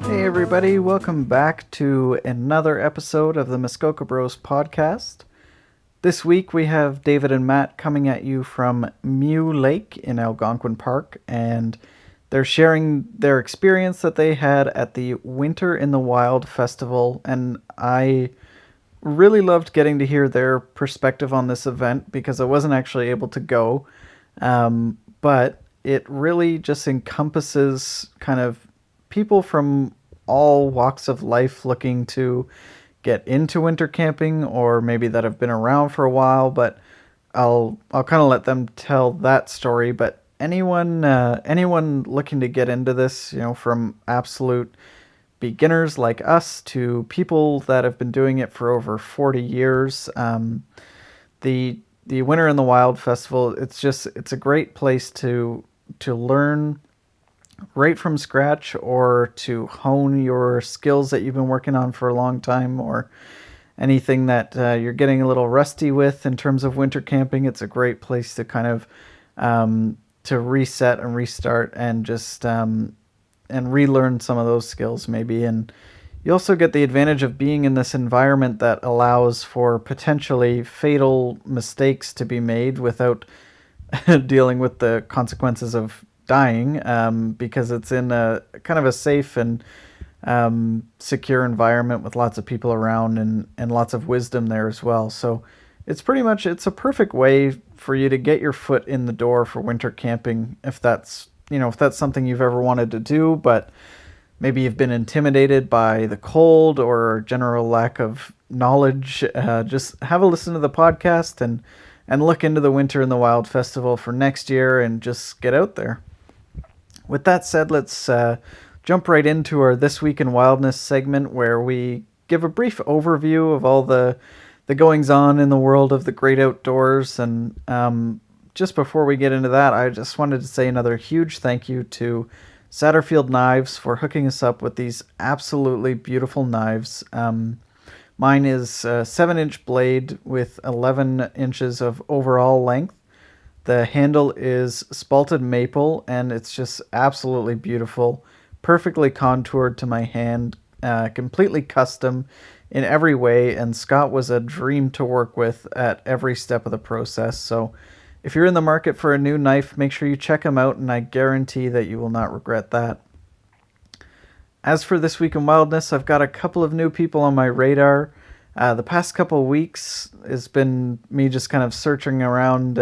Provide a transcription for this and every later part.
Hey everybody, welcome back to another episode of the Muskoka Bros podcast. This week we have David and Matt coming at you from Mew Lake in Algonquin Park, and they're sharing their experience that they had at the Winter in the Wild festival, and I really loved getting to hear their perspective on this event because I wasn't actually able to go. But it really just encompasses kind of people from all walks of life looking to get into winter camping, or maybe that have been around for a while, but I'll kind of let them tell that story. But anyone looking to get into this, from absolute beginners like us to people that have been doing it for over 40 years. The Winter in the Wild Festival, it's a great place to learn right from scratch, or to hone your skills that you've been working on for a long time, or anything that you're getting a little rusty with in terms of winter camping. It's a great place to kind of to reset and restart, and just and relearn some of those skills maybe. And you also get the advantage of being in this environment that allows for potentially fatal mistakes to be made without dealing with the consequences of dying, because it's in a kind of a safe and secure environment with lots of people around, and lots of wisdom there as well. So it's a perfect way for you to get your foot in the door for winter camping, if that's something you've ever wanted to do, but maybe you've been intimidated by the cold or general lack of knowledge. Just have a listen to the podcast and look into the Winter in the Wild Festival for next year, and just get out there. With that said, let's jump right into our This Week in Wildness segment, where we give a brief overview of all the goings on in the world of the great outdoors. And just before we get into that, I just wanted to say another huge thank you to Satterfield Knives for hooking us up with these absolutely beautiful knives. Mine is a 7-inch blade with 11 inches of overall length. The handle is spalted maple, and it's just absolutely beautiful, perfectly contoured to my hand, completely custom in every way, and Scott was a dream to work with at every step of the process. So if you're in the market for a new knife, make sure you check him out, and I guarantee that you will not regret that. As for This Week in Wildness, I've got a couple of new people on my radar. The past couple of weeks has been me just kind of searching around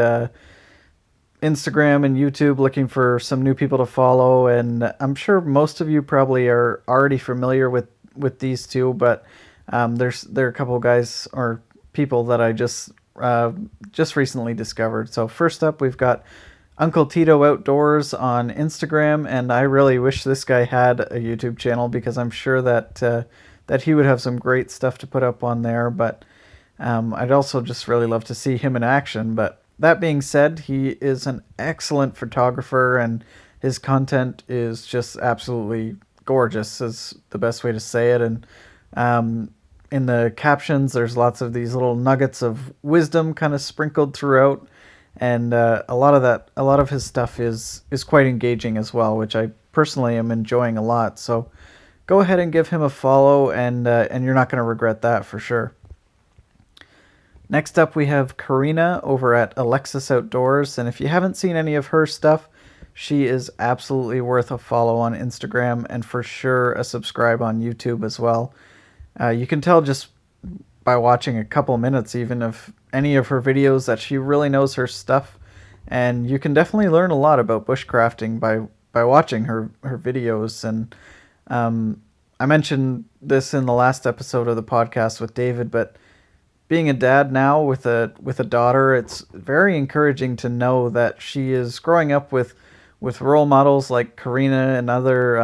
Instagram and YouTube looking for some new people to follow, and I'm sure most of you probably are already familiar with these two, but there are a couple of guys or people that I just recently discovered. So first up, we've got Uncle Tito Outdoors on Instagram, and I really wish this guy had a YouTube channel, because I'm sure that he would have some great stuff to put up on there. But I'd also just really love to see him in action. But that being said, he is an excellent photographer, and his content is just absolutely gorgeous, is the best way to say it. And in the captions, there's lots of these little nuggets of wisdom kind of sprinkled throughout, and a lot of his stuff is quite engaging as well, which I personally am enjoying a lot. So go ahead and give him a follow, and you're not going to regret that for sure. Next up, we have Karina over at Alexis Outdoors, and if you haven't seen any of her stuff, she is absolutely worth a follow on Instagram, and for sure a subscribe on YouTube as well. You can tell just by watching a couple minutes even of any of her videos that she really knows her stuff, and you can definitely learn a lot about bushcrafting by watching her videos. And I mentioned this in the last episode of the podcast with David, but being a dad now with a daughter, it's very encouraging to know that she is growing up with role models like Karina and other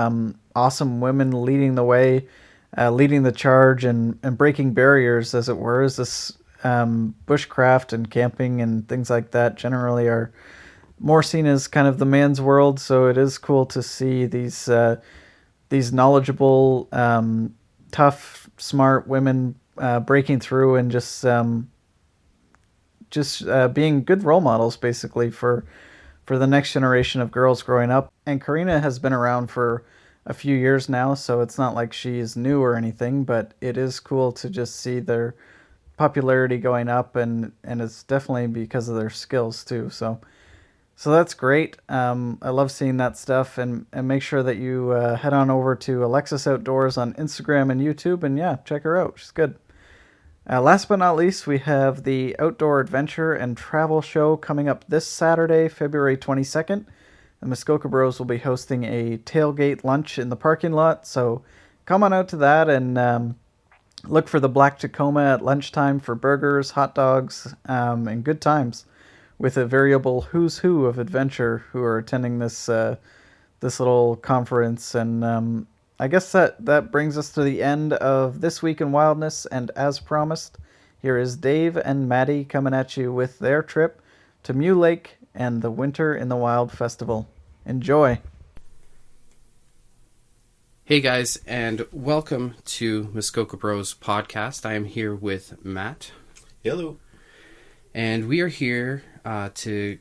awesome women leading the way, leading the charge, and breaking barriers, as it were. As this bushcraft and camping and things like that generally are more seen as kind of the man's world. So it is cool to see these knowledgeable, tough, smart women breaking through, and just being good role models basically for the next generation of girls growing up. And Karina has been around for a few years now, so it's not like she's new or anything, but it is cool to just see their popularity going up, and it's definitely because of their skills too. So that's great. I love seeing that stuff, and make sure that you head on over to Alexis Outdoors on Instagram and YouTube, and yeah, check her out. She's good. Last but not least, we have the Outdoor Adventure and Travel Show coming up this Saturday, February 22nd. The Muskoka Bros will be hosting a tailgate lunch in the parking lot, so come on out to that and look for the Black Tacoma at lunchtime for burgers, hot dogs, and good times with a variable who's who of adventure who are attending this little conference. And I guess that brings us to the end of This Week in Wildness, and as promised, here is Dave and Maddie coming at you with their trip to Mew Lake and the Winter in the Wild Festival. Enjoy! Hey guys, and welcome to Muskoka Bros podcast. I am here with Matt. Hello. And we are here to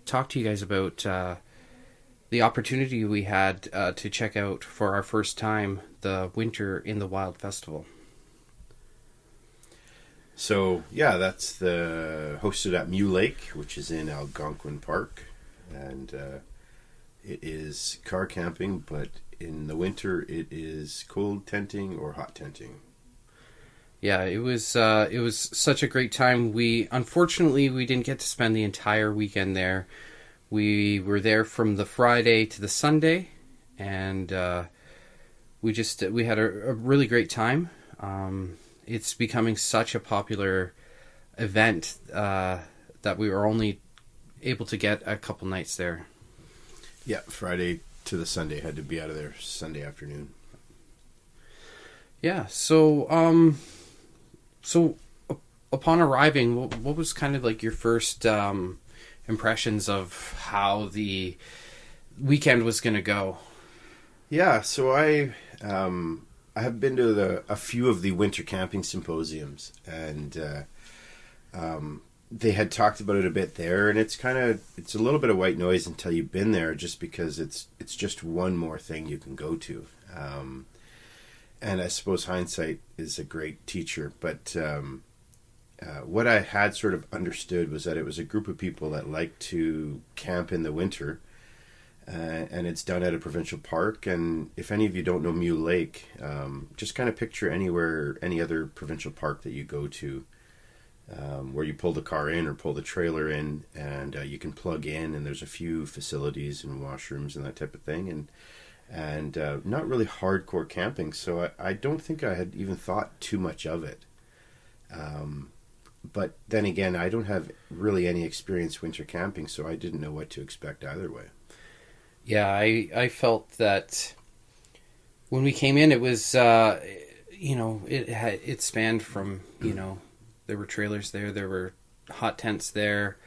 talk to you guys about the opportunity we had to check out for our first time the Winter in the Wild Festival. So, yeah, that's hosted at Mew Lake, which is in Algonquin Park. And it is car camping, but in the winter it is cold tenting or hot tenting. Yeah, it was such a great time. Unfortunately we didn't get to spend the entire weekend there. We were there from the Friday to the Sunday, and we had a really great time. It's becoming such a popular event that we were only able to get a couple nights there. Yeah, Friday to the Sunday, had to be out of there Sunday afternoon. Yeah, so upon arriving, what was kind of like your first impressions of how the weekend was going to go? Yeah, so I have been to a few of the winter camping symposiums, and they had talked about it a bit there, and it's a little bit of white noise until you've been there, just because it's just one more thing you can go to. And I suppose hindsight is a great teacher, but what I had sort of understood was that it was a group of people that like to camp in the winter, and it's done at a provincial park. And if any of you don't know Mew Lake, just kind of picture any other provincial park that you go to, where you pull the car in or pull the trailer in, and you can plug in, and there's a few facilities and washrooms and that type of thing, and not really hardcore camping. So I don't think I had even thought too much of it. But then again, I don't have really any experience winter camping, so I didn't know what to expect either way. Yeah, I felt that when we came in, it was, it spanned from, there were trailers there were hot tents there.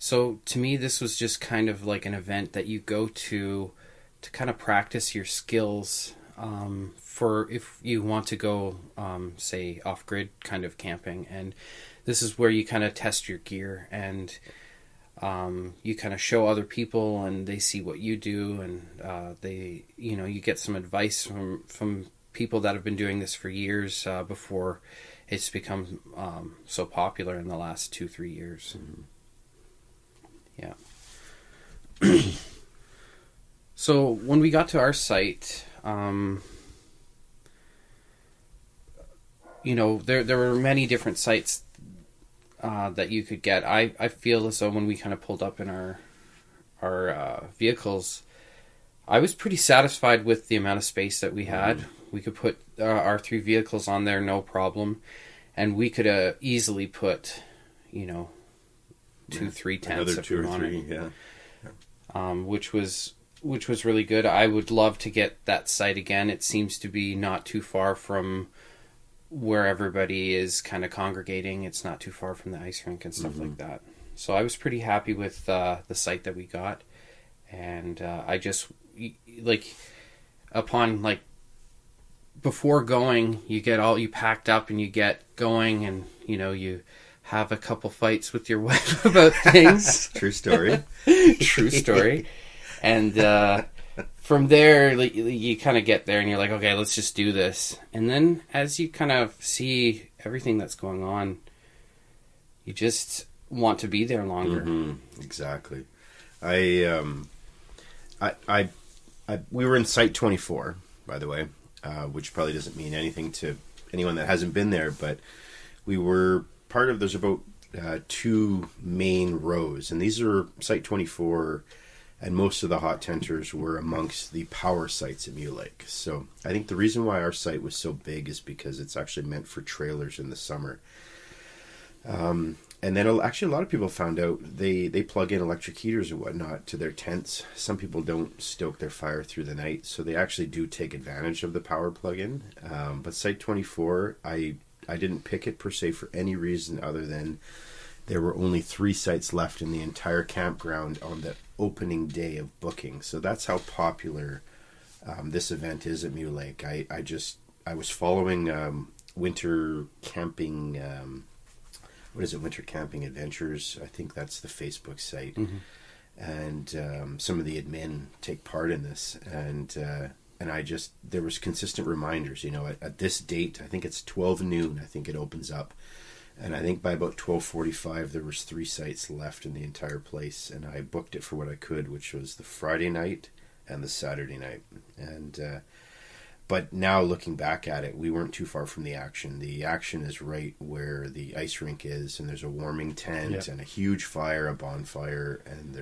So to me, this was just kind of like an event that you go to kind of practice your skills for if you want to go, say, off-grid kind of camping. And this is where you kind of test your gear, and you kind of show other people, and they see what you do, and you get some advice from people that have been doing this for years before it's become so popular in the last 2-3 years. Mm-hmm. Yeah. So when we got to our site, there were many different sites that you could get. I feel as though when we kind of pulled up in our vehicles, I was pretty satisfied with the amount of space that we had. We could put our 3 vehicles on there, no problem, and we could easily put, 2-3 tents. Another if 2 we or wanted. 3, yeah. Which was really good. I would love to get that site again. It seems to be not too far from where everybody is kind of congregating. It's not too far from the ice rink and stuff like that. So I was pretty happy with the site that we got, and I just before going, you packed up and you get going, and you have a couple fights with your wife about things. True story. True story. And from there, like, you kind of get there and you're like, okay, let's just do this. And then as you kind of see everything that's going on, you just want to be there longer. Exactly. We were in Site 24, by the way, which probably doesn't mean anything to anyone that hasn't been there, but we were part of, there's about 2 main rows, and these are Site 24, and most of the hot tenters were amongst the power sites at Mew Lake. So I think the reason why our site was so big is because it's actually meant for trailers in the summer. And then actually a lot of people found out they plug in electric heaters and whatnot to their tents. Some people don't stoke their fire through the night, so they actually do take advantage of the power plug-in. But Site 24, I didn't pick it per se for any reason other than there were only 3 sites left in the entire campground on the opening day of booking. So that's how popular this event is at Mew Lake. I was following winter camping. What is it? Winter Camping Adventures. I think that's the Facebook site. And some of the admin take part in this, and there was consistent reminders. At this date, I think it's 12 noon. I think it opens up, and I think by about 12:45 there was 3 sites left in the entire place, and I booked it for what I could, which was the Friday night and the Saturday night, and. But now looking back at it, we weren't too far from the action. The action is right where the ice rink is, and there's a warming tent and a huge fire, a bonfire, and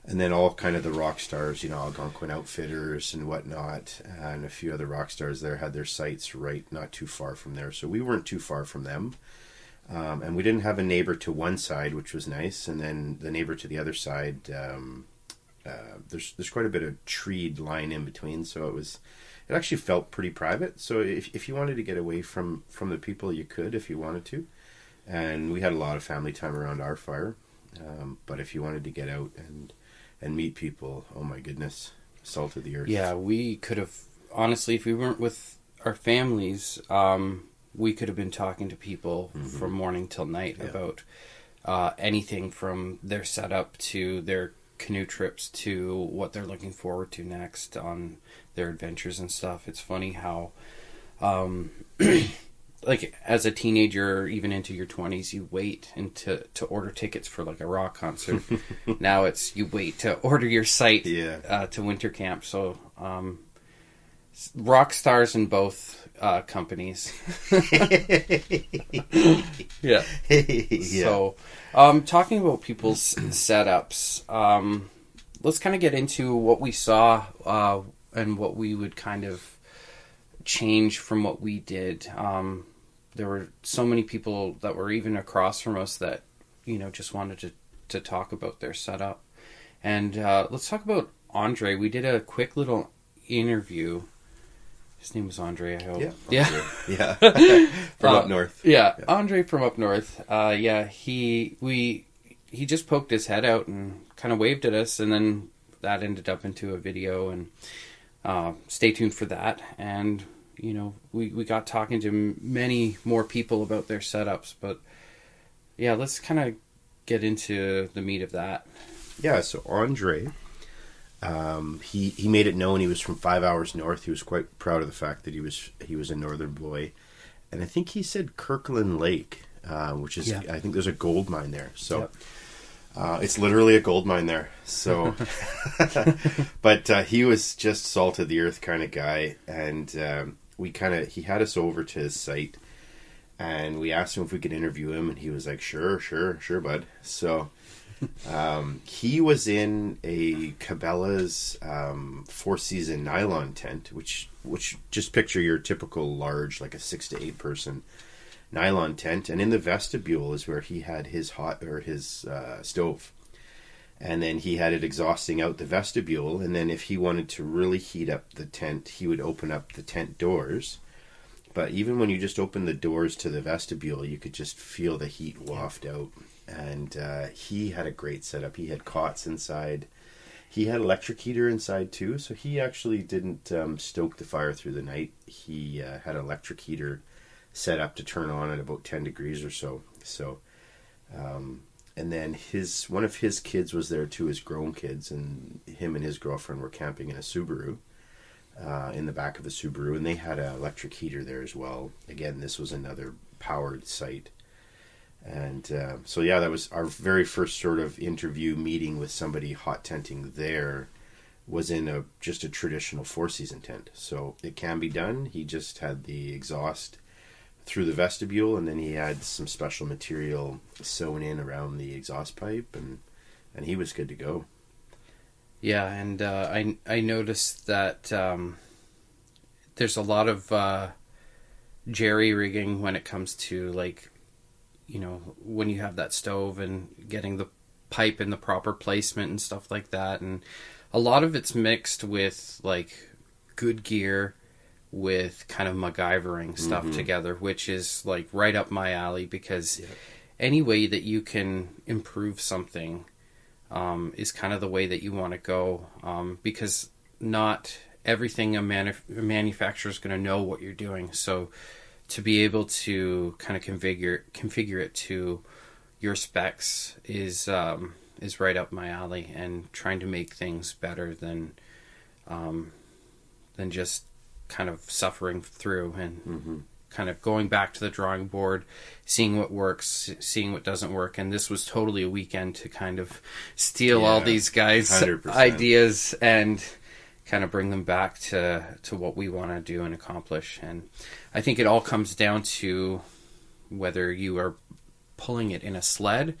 then all kind of the rock stars, Algonquin Outfitters and whatnot, and a few other rock stars there had their sites right not too far from there. So we weren't too far from them. And we didn't have a neighbor to one side, which was nice, and then the neighbor to the other side, there's quite a bit of treed line in between, so it actually felt pretty private. So if you wanted to get away from the people, you could if you wanted to. And we had a lot of family time around our fire. But if you wanted to get out and meet people, oh my goodness, salt of the earth. Yeah, we could have, honestly, if we weren't with our families, we could have been talking to people from morning till night about anything from their setup to their canoe trips to what they're looking forward to next on their adventures and stuff. It's funny how like as a teenager, even into your 20s, you wait to order tickets for like a rock concert. Now it's you wait to order your site to winter camp. So rock stars in both companies. Yeah. So talking about people's setups, let's kind of get into what we saw and what we would kind of change from what we did. There were so many people that were even across from us that just wanted to talk about their setup. And let's talk about Andre. We did a quick little interview. His name was Andre, I hope. Yeah. From up north. Yeah, Andre from up north. He just poked his head out and kind of waved at us, and then that ended up into a video, and stay tuned for that. And we got talking to many more people about their setups, but yeah, let's kind of get into the meat of that. Yeah, so Andre, he made it known he was from 5 hours north. He was quite proud of the fact that he was a northern boy, and I think he said Kirkland Lake, which is I think there's a gold mine there. So it's literally a gold mine there. So, but he was just salt of the earth kind of guy, and he had us over to his site, and we asked him if we could interview him, and he was like, sure, bud. So. He was in a Cabela's 4-season nylon tent, which just picture your typical large, like a 6 to 8 person nylon tent, and in the vestibule is where he had his stove, and then he had it exhausting out the vestibule, and then if he wanted to really heat up the tent, he would open up the tent doors. But even when you just open the doors to the vestibule, you could just feel the heat waft out. And he had a great setup. He had cots inside. He had electric heater inside too, so he actually didn't stoke the fire through the night. He had an electric heater set up to turn on at about 10 degrees or so. So, and then one of his kids was there too, his grown kids, and him and his girlfriend were camping in a Subaru, in the back of a Subaru, and they had an electric heater there as well. Again, this was another powered site. And so yeah, that was our very first sort of interview meeting with somebody hot tenting there, was in just a traditional 4-season tent. So it can be done. He just had the exhaust through the vestibule, and then he had some special material sewn in around the exhaust pipe, and he was good to go. Yeah, and I noticed that there's a lot of jerry rigging when it comes to, like, you know, when you have that stove and getting the pipe in the proper placement and stuff like that. And a lot of it's mixed with, like, good gear with kind of MacGyvering stuff together, which is, like, right up my alley, because any way that you can improve something is kind of the way that you want to go, because not everything a manufacturer is going to know what you're doing. So to be able to kind of configure it to your specs is right up my alley, and trying to make things better than just kind of suffering through, and kind of going back to the drawing board, seeing what works, seeing what doesn't work. And this was totally a weekend to kind of steal all these guys' 100%. ideas and kind of bring them back to what we want to do and accomplish. And I think it all comes down to whether you are pulling it in a sled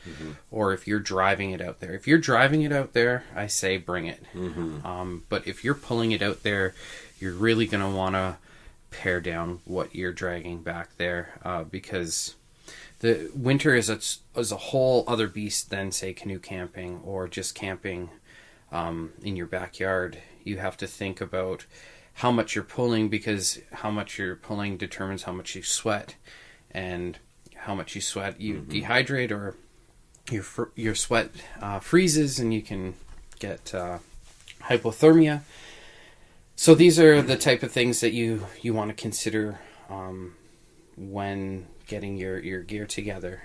or if you're driving it out there. If you're driving it out there, I say bring it. But if you're pulling it out there, you're really going to want to pare down what you're dragging back there, because the winter is a whole other beast than, say, canoe camping or just camping in your backyard. You have to think about how much you're pulling, because how much you're pulling determines how much you sweat, and how much you sweat, you dehydrate, or your sweat freezes, and you can get hypothermia. So these are the type of things that you want to consider when getting your gear together.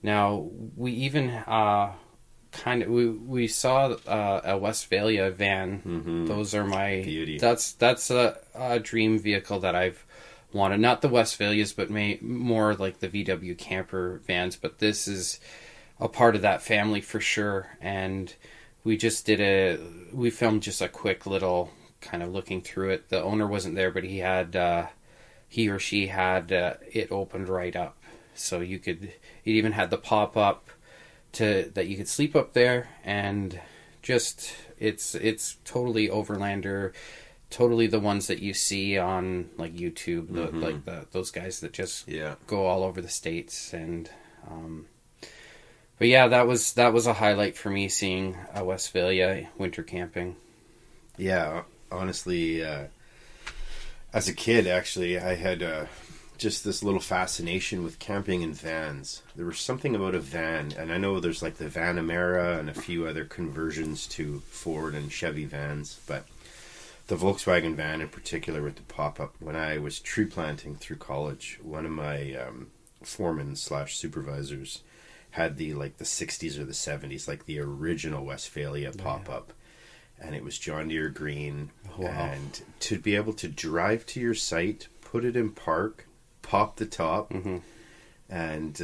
Now, we even we saw a Westphalia van. Those are my beauty. That's a dream vehicle that I've wanted. Not the Westphalias, but more like the VW camper vans. But this is a part of that family for sure. And we just we filmed just a quick little kind of looking through it. The owner wasn't there, but he or she had it opened right up, so it even had the pop up that you could sleep up there, and just it's totally overlander, totally the ones that you see on, like, YouTube, those guys that just go all over the States. And but yeah, that was a highlight for me, seeing Westphalia winter camping. Yeah, honestly, as a kid, actually, I had just this little fascination with camping in vans. There was something about a van, and I know there's like the Van Amera and a few other conversions to Ford and Chevy vans, but the Volkswagen van in particular with the pop-up. When I was tree planting through college, one of my foremen/supervisors had the 60s or the 70s, like the original Westphalia pop-up. And it was John Deere green. Wow. And to be able to drive to your site, put it in park, pop the top, and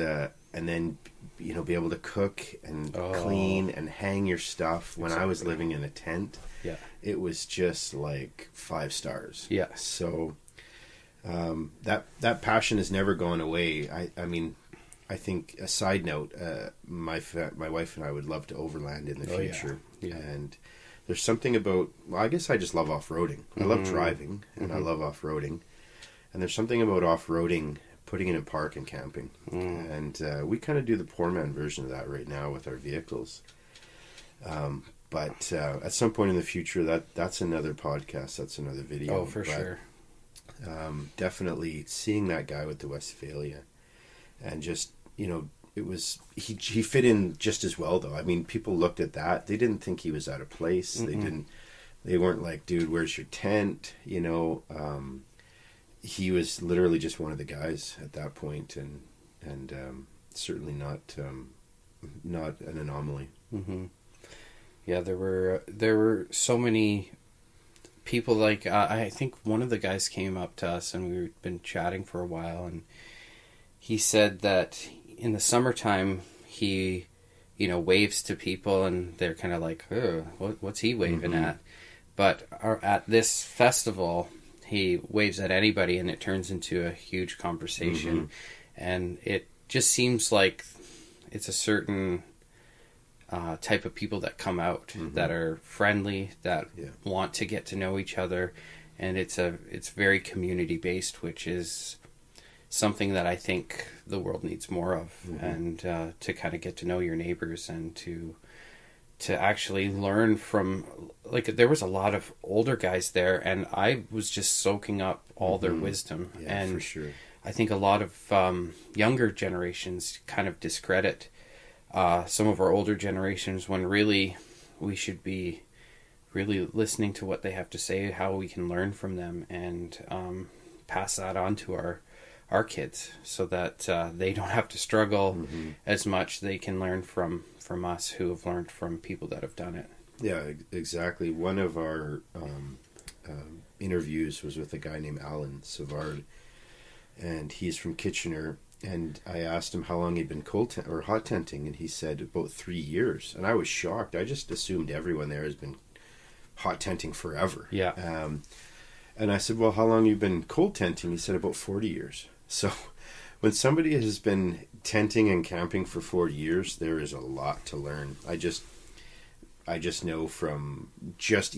then be able to cook and clean and hang your stuff. When I was living in a tent, it was just like 5 stars. Yeah. So that passion has never gone away. I mean, I think, a side note, my wife and I would love to overland in the future. Yeah. And there's something about, I guess I just love off-roading. I love driving, and I love off-roading. And there's something about off-roading, putting it in park and camping. And we kind of do the poor man version of that right now with our vehicles. But at some point in the future, that's another podcast, that's another video. Oh, for sure. Definitely seeing that guy with the Westphalia, and just, it was, he fit in just as well, though. I mean, people looked at that, they didn't think he was out of place. They weren't like, dude, where's your tent? He was literally just one of the guys at that point, and certainly not not an anomaly. Mm-hmm. Yeah, there were so many people. Like I think one of the guys came up to us, and we've been chatting for a while, and he said that in the summertime he, waves to people, and they're kind of like, oh, what's he waving at? But at this festival, he waves at anybody, and it turns into a huge conversation, and it just seems like it's a certain type of people that come out that are friendly, that want to get to know each other, and it's very community based, which is something that I think the world needs more of, and to kind of get to know your neighbors, and to actually learn from, like, there was a lot of older guys there, and I was just soaking up all their wisdom. Yeah, and for sure. I think a lot of younger generations kind of discredit some of our older generations, when really we should be really listening to what they have to say, how we can learn from them, and pass that on to our kids, so that they don't have to struggle as much. They can learn from us, who have learned from people that have done it. Yeah, exactly. One of our interviews was with a guy named Alan Savard, and he's from Kitchener. And I asked him how long he'd been hot tenting, and he said about 3 years. And I was shocked. I just assumed everyone there has been hot tenting forever. Yeah. And I said, well, how long have you been cold tenting? He said about 40 years. So when somebody has been tenting and camping for 40 years, there is a lot to learn. I just know from just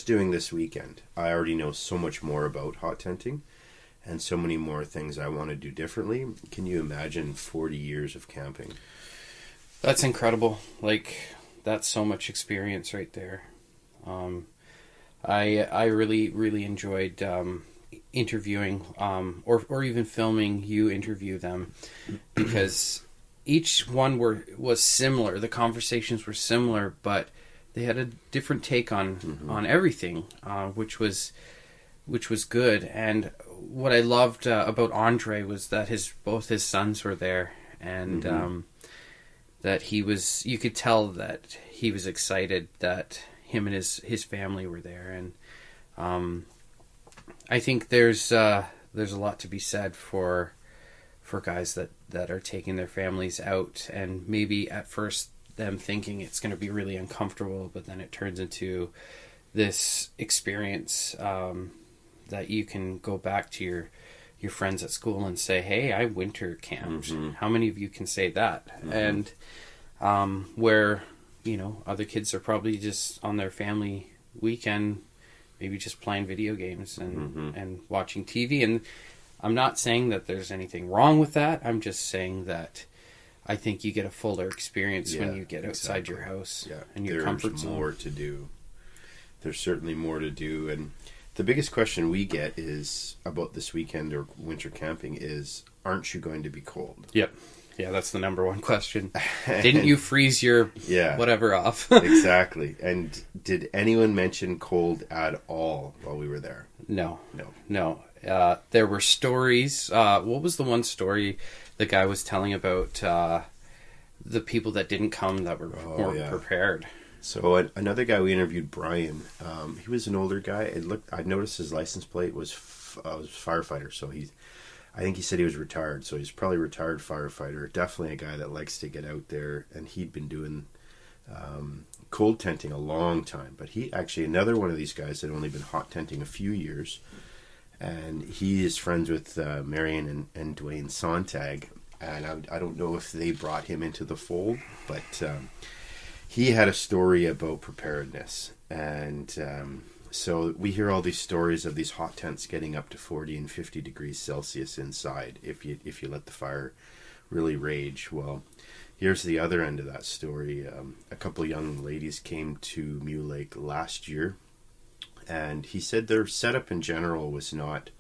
doing this weekend, I already know so much more about hot tenting, and so many more things I want to do differently. Can you imagine 40 years of camping? That's incredible. Like, that's so much experience right there. I really, really enjoyed interviewing or even filming you interview them, because each one was similar. The conversations were similar, but they had a different take on everything, which was good. And what I loved about Andre was that both his sons were there, and that you could tell that he was excited that him and his family were there. And I think there's a lot to be said for guys that are taking their families out, and maybe at first them thinking it's going to be really uncomfortable, but then it turns into this experience that you can go back to your friends at school and say, hey, I winter camped. How many of you can say that? And where, other kids are probably just on their family weekend, maybe just playing video games and watching TV. And I'm not saying that there's anything wrong with that. I'm just saying that I think you get a fuller experience when you get outside your house and your comfort zone. There's more to do. There's certainly more to do. And the biggest question we get is about this weekend or winter camping is, aren't you going to be cold? Yep. Yeah, that's the number one question. Didn't you freeze your whatever off? Exactly. And did anyone mention cold at all while we were there? No. There were stories. What was the one story the guy was telling about the people that didn't come that weren't prepared? So another guy we interviewed, Brian, he was an older guy. I noticed his license plate was firefighter. So I think he said he was retired. So he's probably a retired firefighter. Definitely a guy that likes to get out there. And he'd been doing cold tenting a long time. But he actually, another one of these guys had only been hot tenting a few years. And he is friends with Marion and Dwayne Sontag. And I don't know if they brought him into the fold, but he had a story about preparedness. And so we hear all these stories of these hot tents getting up to 40 and 50 degrees Celsius inside if you let the fire really rage. Well, here's the other end of that story. A couple of young ladies came to Mew Lake last year, and he said their setup in general was not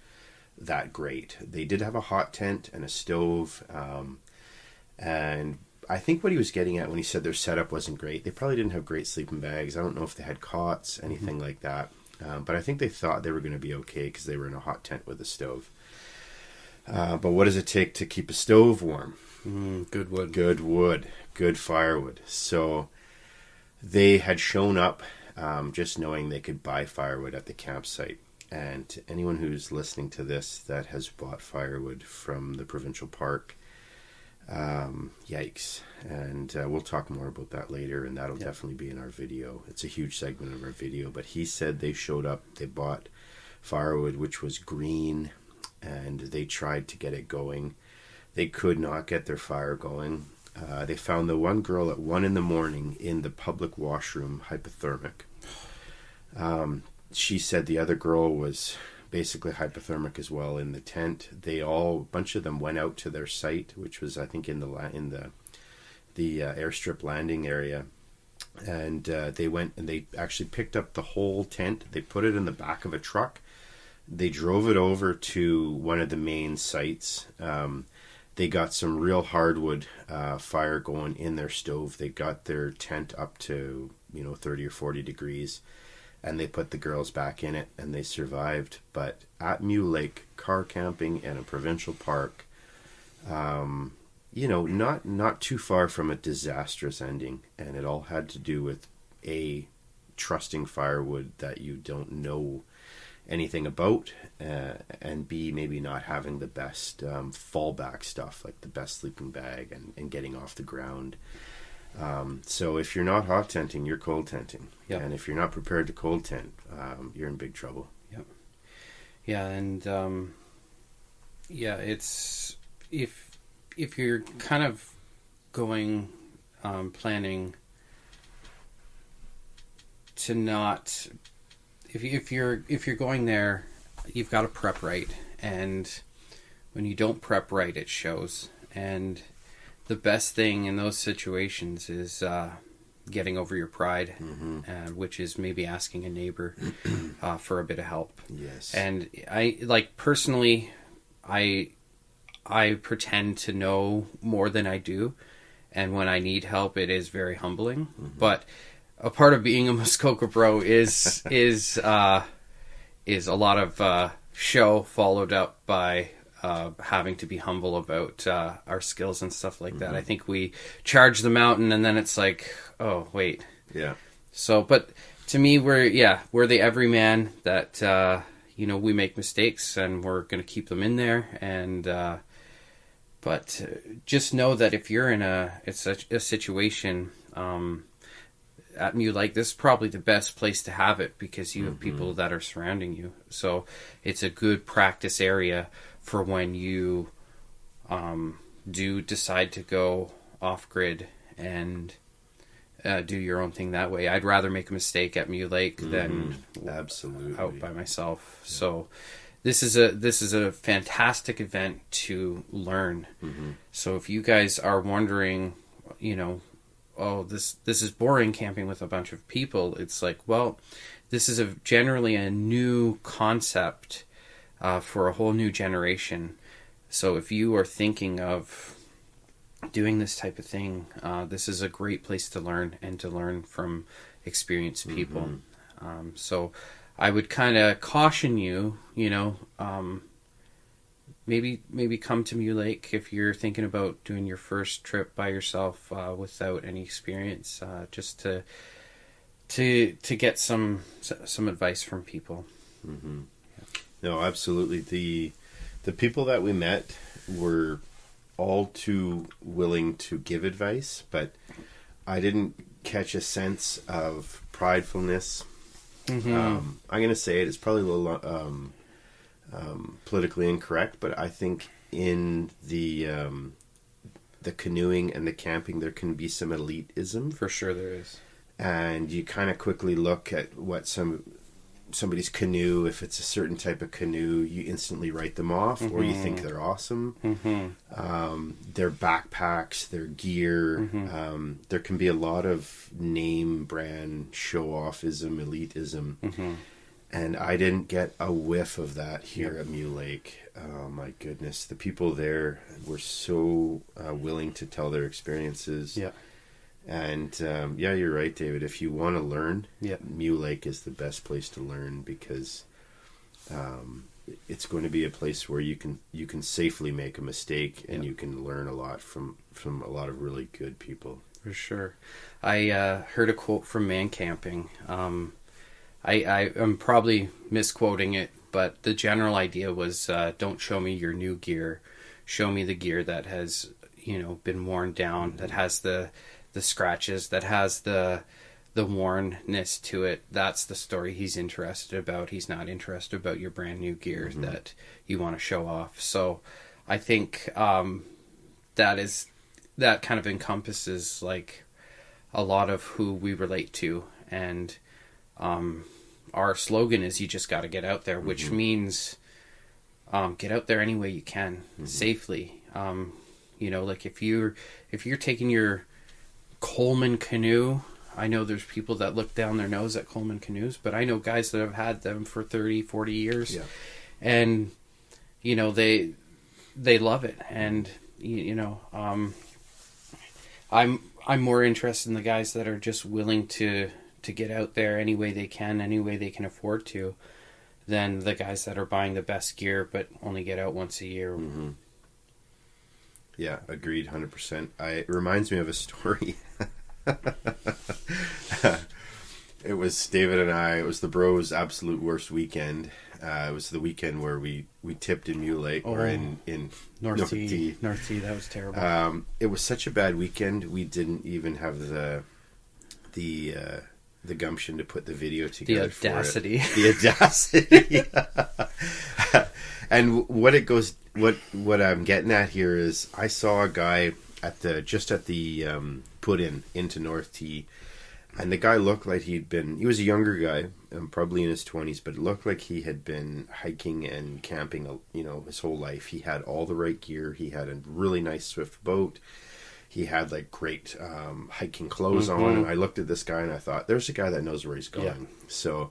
that great. They did have a hot tent and a stove, and I think what he was getting at when he said their setup wasn't great, they probably didn't have great sleeping bags. I don't know if they had cots, anything like that. But I think they thought they were going to be okay because they were in a hot tent with a stove. But what does it take to keep a stove warm? Good wood. Good wood, good firewood. So they had shown up just knowing they could buy firewood at the campsite. And to anyone who's listening to this that has bought firewood from the provincial park, yikes. And we'll talk more about that later, and that'll definitely be in our video. It's a huge segment of our video. But he said they showed up, they bought firewood, which was green, and they tried to get it going. They could not get their fire going. They found the one girl at 1 a.m. in the public washroom, hypothermic. She said the other girl was basically hypothermic as well in the tent. A bunch of them went out to their site, which was, I think, in the airstrip landing area. And they went and they actually picked up the whole tent. They put it in the back of a truck. They drove it over to one of the main sites. They got some real hardwood fire going in their stove. They got their tent up to 30 or 40 degrees, and they put the girls back in it, and they survived. But at Mew Lake, car camping in a provincial park, not too far from a disastrous ending, and it all had to do with trusting firewood that you don't know anything about, and B, maybe not having the best fallback stuff, like the best sleeping bag and getting off the ground. So if you're not hot tenting, you're cold tenting. Yep. And if you're not prepared to cold tent, you're in big trouble. Yep. Yeah, and it's if you're kind of going planning to not, if you're going there, you've got to prep right, and when you don't prep right, it shows. And the best thing in those situations is getting over your pride, which is maybe asking a neighbor for a bit of help. Yes. And I personally, I pretend to know more than I do, and when I need help, it is very humbling. But a part of being a Muskoka bro is a lot of show followed up by having to be humble about our skills and stuff like that. I think we charge the mountain, and then it's like, oh wait, Yeah. So, but to me, we're the everyman that we make mistakes, and we're going to keep them in there. And but just know that if you're in a situation at Mew Lake, this is probably the best place to have it, because you have people that are surrounding you. So it's a good practice area for when you do decide to go off grid and do your own thing that way. I'd rather make a mistake at Mew Lake than absolutely out by myself. Yeah. So this is a fantastic event to learn. So if you guys are wondering, oh, this is boring camping with a bunch of people, it's like, well, this is generally a new concept for a whole new generation. So if you are thinking of doing this type of thing, this is a great place to learn, and to learn from experienced people. So I would kind of caution you, maybe come to Mew Lake if you're thinking about doing your first trip by yourself without any experience, just to get some advice from people. No, absolutely. The people that we met were all too willing to give advice, but I didn't catch a sense of pridefulness. I'm going to say it's probably a little politically incorrect, but I think in the canoeing and the camping, there can be some elitism. For sure there is. And you kind of quickly look at what somebody's canoe, if it's a certain type of canoe, you instantly write them off, or you think they're awesome. Their backpacks, their gear, there can be a lot of name brand show-offism, elitism, and I didn't get a whiff of that here at Mew Lake. Oh my goodness, the people there were so willing to tell their experiences. And you're right, David. If you want to learn, Mew Lake is the best place to learn, because it's going to be a place where you can safely make a mistake, and you can learn a lot from a lot of really good people. For sure. I heard a quote from Man Camping. I'm probably misquoting it, but the general idea was, don't show me your new gear. Show me the gear that has, been worn down, that has the scratches, that has the wornness to it. That's the story he's interested about. He's not interested about your brand new gear that you want to show off. So I think that kind of encompasses like a lot of who we relate to. And our slogan is, you just got to get out there, which means get out there any way you can, safely. Like if you're taking your Coleman canoe, I know there's people that look down their nose at Coleman canoes, but I know guys that have had them for 30, 40 years. Yeah. And, they love it. And, I'm more interested in the guys that are just willing to get out there any way they can afford to, than the guys that are buying the best gear but only get out once a year. Mm-hmm. Yeah, agreed, 100%. It reminds me of a story. It was David and I. It was the bros' absolute worst weekend. It was the weekend where we tipped in Mew Lake, or in North T. North T. That was terrible. It was such a bad weekend. We didn't even have the gumption to put the video together. The audacity. The audacity. And what I'm getting at here is, I saw a guy at the put in into North T. And the guy looked like he was a younger guy, probably in his 20s, but it looked like he had been hiking and camping, his whole life. He had all the right gear. He had a really nice Swift boat. He had like great hiking clothes on. And I looked at this guy and I thought, there's a guy that knows where he's going. Yeah. So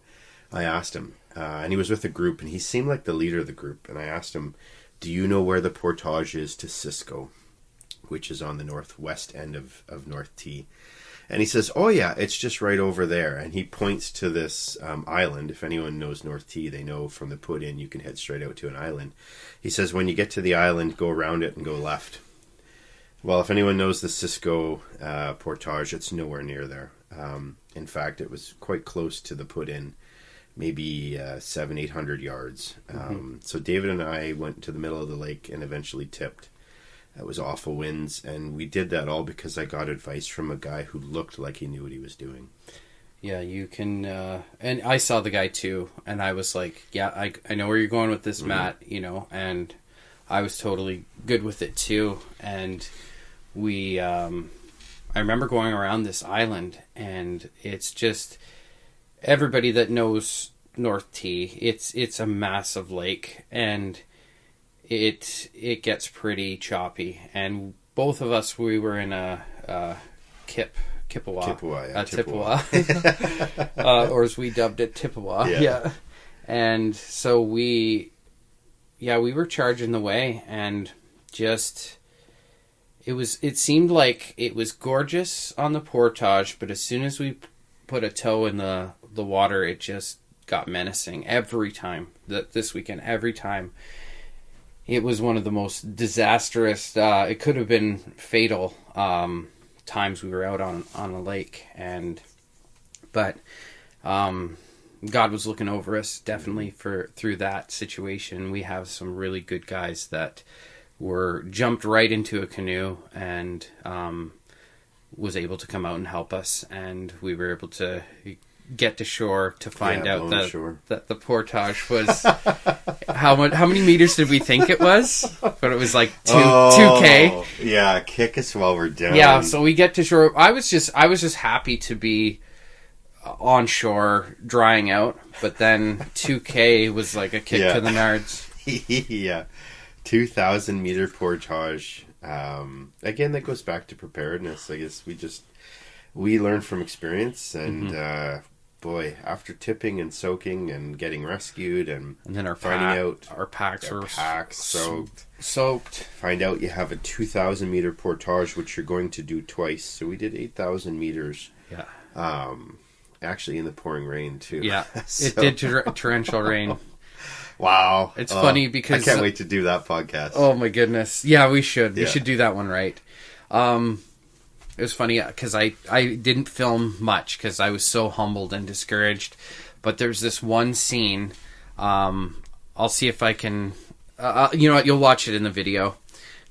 I asked him, and he was with a group, and he seemed like the leader of the group. And I asked him, do you know where the portage is to Cisco, which is on the northwest end of North T? And he says, oh yeah, it's just right over there. And he points to this island. If anyone knows North T, they know from the put in, you can head straight out to an island. He says, when you get to the island, go around it and go left. Well, if anyone knows the Cisco portage, it's nowhere near there. In fact, it was quite close to the put in, maybe 700-800 yards. So David and I went to the middle of the lake and eventually tipped. It was awful winds, and we did that all because I got advice from a guy who looked like he knew what he was doing. Yeah, you can, and I saw the guy too, and I was like, yeah, I know where you're going with this, Matt, and I was totally good with it too. And we, I remember going around this island, and it's just, everybody that knows North T, it's a massive lake, and it gets pretty choppy. And both of us, we were in a Kippawa. Tippawa. Or as we dubbed it, Tippawa. Yeah. And so we were charging the way, and just, it seemed like it was gorgeous on the portage, but as soon as we put a toe in the water, it just got menacing every time. This weekend, every time. It was one of the most disastrous, it could have been fatal times we were out on a lake. But God was looking over us, definitely, through that situation. We have some really good guys that jumped right into a canoe and was able to come out and help us. And we were able to get to shore to find out that the portage was how many meters did we think it was? But it was like 2K. Yeah, kick us while we're down. Yeah, so we get to shore. I was just happy to be on shore drying out, but then 2K was like a kick to the nards. Yeah, 2,000 meter portage. Again, that goes back to preparedness. I guess we learn from experience, and boy, after tipping and soaking and getting rescued and then our packs were soaked. Find out you have a 2,000 meter portage, which you're going to do twice. So we did 8,000 meters. Yeah. Actually in the pouring rain too. Yeah. So. It did torrential rain. Wow. It's funny because I can't wait to do that podcast. Oh my goodness. Yeah, we should. Yeah. We should do that one right. It was funny because I didn't film much because I was so humbled and discouraged. But there's this one scene. I'll see if I can... you know what? You'll watch it in the video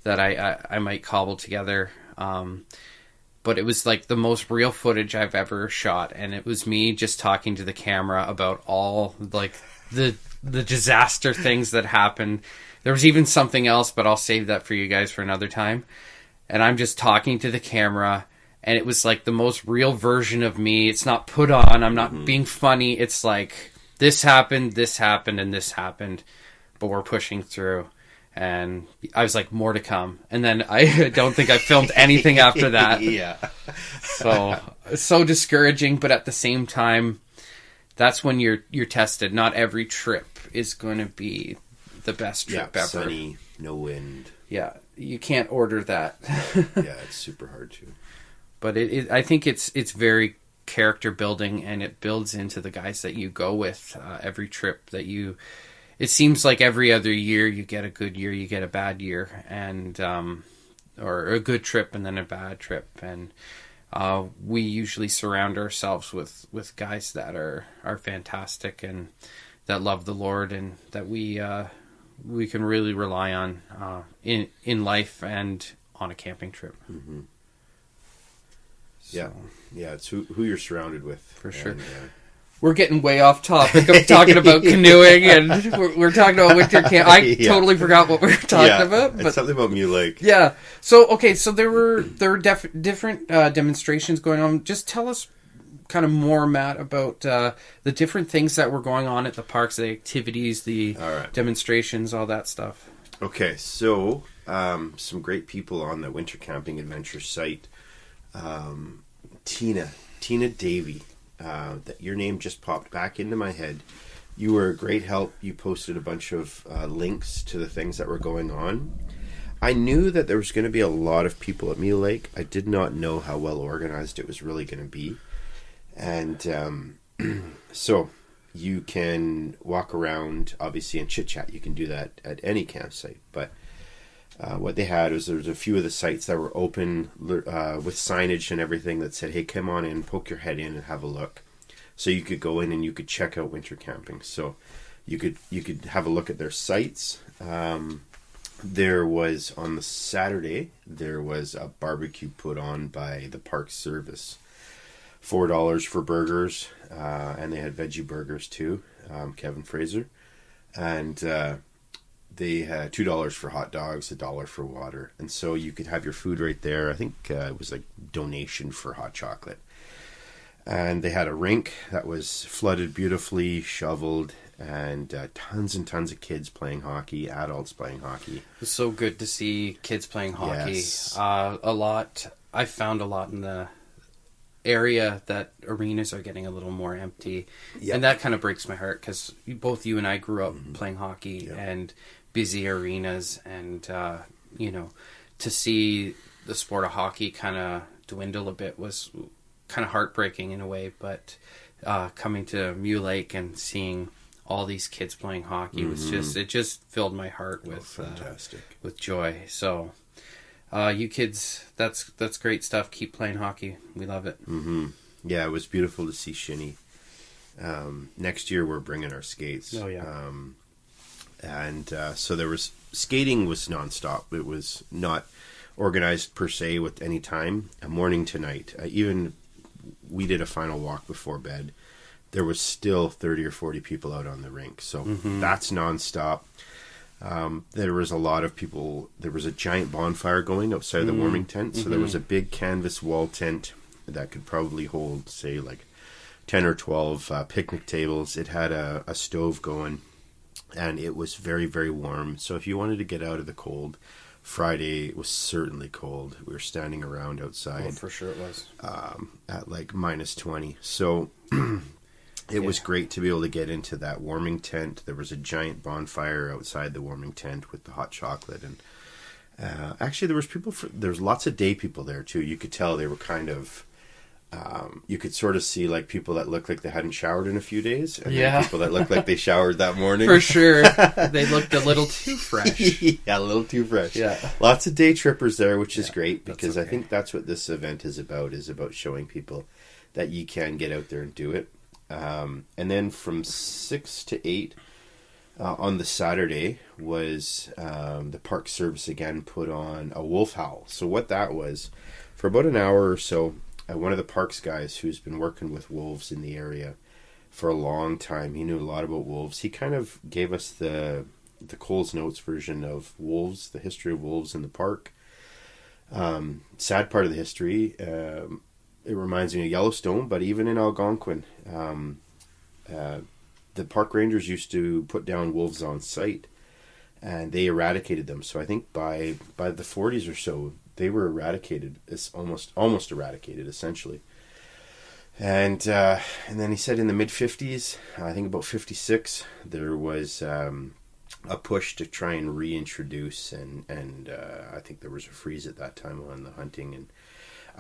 that I might cobble together. But it was like the most real footage I've ever shot. And it was me just talking to the camera about all like the disaster things that happened. There was even something else, but I'll save that for you guys for another time. And I'm just talking to the camera, and it was like the most real version of me. It's not put on. I'm not being funny. It's like, this happened, and this happened, but we're pushing through. And I was like, more to come. And then I don't think I filmed anything after that. Yeah. So discouraging, but at the same time, that's when you're tested. Not every trip is going to be the best trip ever. Sunny, no wind. Yeah, you can't order that. Yeah, it's super hard to. But I think it's very character building, and it builds into the guys that you go with. Every trip that you, it seems like every other year you get a good year, you get a bad year, and or a good trip and then a bad trip, and we usually surround ourselves with guys that are fantastic and that love the Lord, and that we can really rely on in life and on a camping trip. Mm-hmm. So, yeah, it's who you're surrounded with. For sure. And, we're getting way off topic. I'm talking about canoeing, and we're talking about winter camp. I totally forgot what we were talking about. But it's something about Mew Lake. Yeah. So okay. So there were different demonstrations going on. Just tell us kind of more, Matt, about the different things that were going on at the parks, the activities, the demonstrations, all that stuff. Okay, so some great people on the winter camping adventure site. Tina Davey. That your name just popped back into my head. You were a great help. You posted a bunch of links to the things that were going on. I knew that there was going to be a lot of people at Mew Lake. I did not know how well organized it was really going to be. And so you can walk around, obviously, and chit-chat. You can do that at any campsite. But what they had was there was a few of the sites that were open with signage and everything that said, hey, come on in, poke your head in and have a look. So you could go in and you could check out winter camping. So you could have a look at their sites. There was, on the Saturday, there was a barbecue put on by the park service. $4 for burgers, and they had veggie burgers too, Kevin Fraser. And they had $2 for hot dogs, $1 for water. And so you could have your food right there. I think it was like donation for hot chocolate. And they had a rink that was flooded beautifully, shoveled, and tons and tons of kids playing hockey, adults playing hockey. It was so good to see kids playing hockey. Yes. I found a lot in the area that arenas are getting a little more empty. Yep. And that kind of breaks my heart because both you and I grew up playing hockey and busy arenas, and to see the sport of hockey kind of dwindle a bit was kind of heartbreaking in a way. But coming to Mew Lake and seeing all these kids playing hockey was just filled my heart with fantastic with joy. So you kids, that's great stuff. Keep playing hockey. We love it. Yeah, it was beautiful to see Shinny. Next year we're bringing our skates. Oh yeah. So there was skating was nonstop. It was not organized per se with any time. Morning to night. Even we did a final walk before bed. There was still 30 or 40 people out on the rink. So that's nonstop. There was a lot of people. There was a giant bonfire going outside the warming tent. So there was a big canvas wall tent that could probably hold, say, like 10 or 12 picnic tables. It had a stove going, and it was very, very warm. So if you wanted to get out of the cold, Friday was certainly cold. We were standing around outside. Oh, for sure it was. At like minus 20. So it was great to be able to get into that warming tent. There was a giant bonfire outside the warming tent with the hot chocolate. And actually there was lots of day people there too. You could tell they were kind of you could sort of see like people that look like they hadn't showered in a few days, and Yeah. then people that look like they showered that morning. For sure. They looked a little too fresh. Yeah, a little too fresh. Yeah. Lots of day trippers there, which is great, that's because I okay. think that's what this event is about showing people that you can get out there and do it. And then from 6 to 8 on the Saturday was the Park Service again put on a wolf howl. So what that was, for about an hour or so, one of the parks guys who's been working with wolves in the area for a long time, he knew a lot about wolves. He kind of gave us the Coles Notes version of wolves, the history of wolves in the park. Sad part of the history. It reminds me of Yellowstone, but even in Algonquin, the park rangers used to put down wolves on site, and they eradicated them. So I think by the 40s or so, they were eradicated. It's almost eradicated, essentially. And then he said in the mid 50s, I think about 56, there was a push to try and reintroduce, and I think there was a freeze at that time on the hunting. And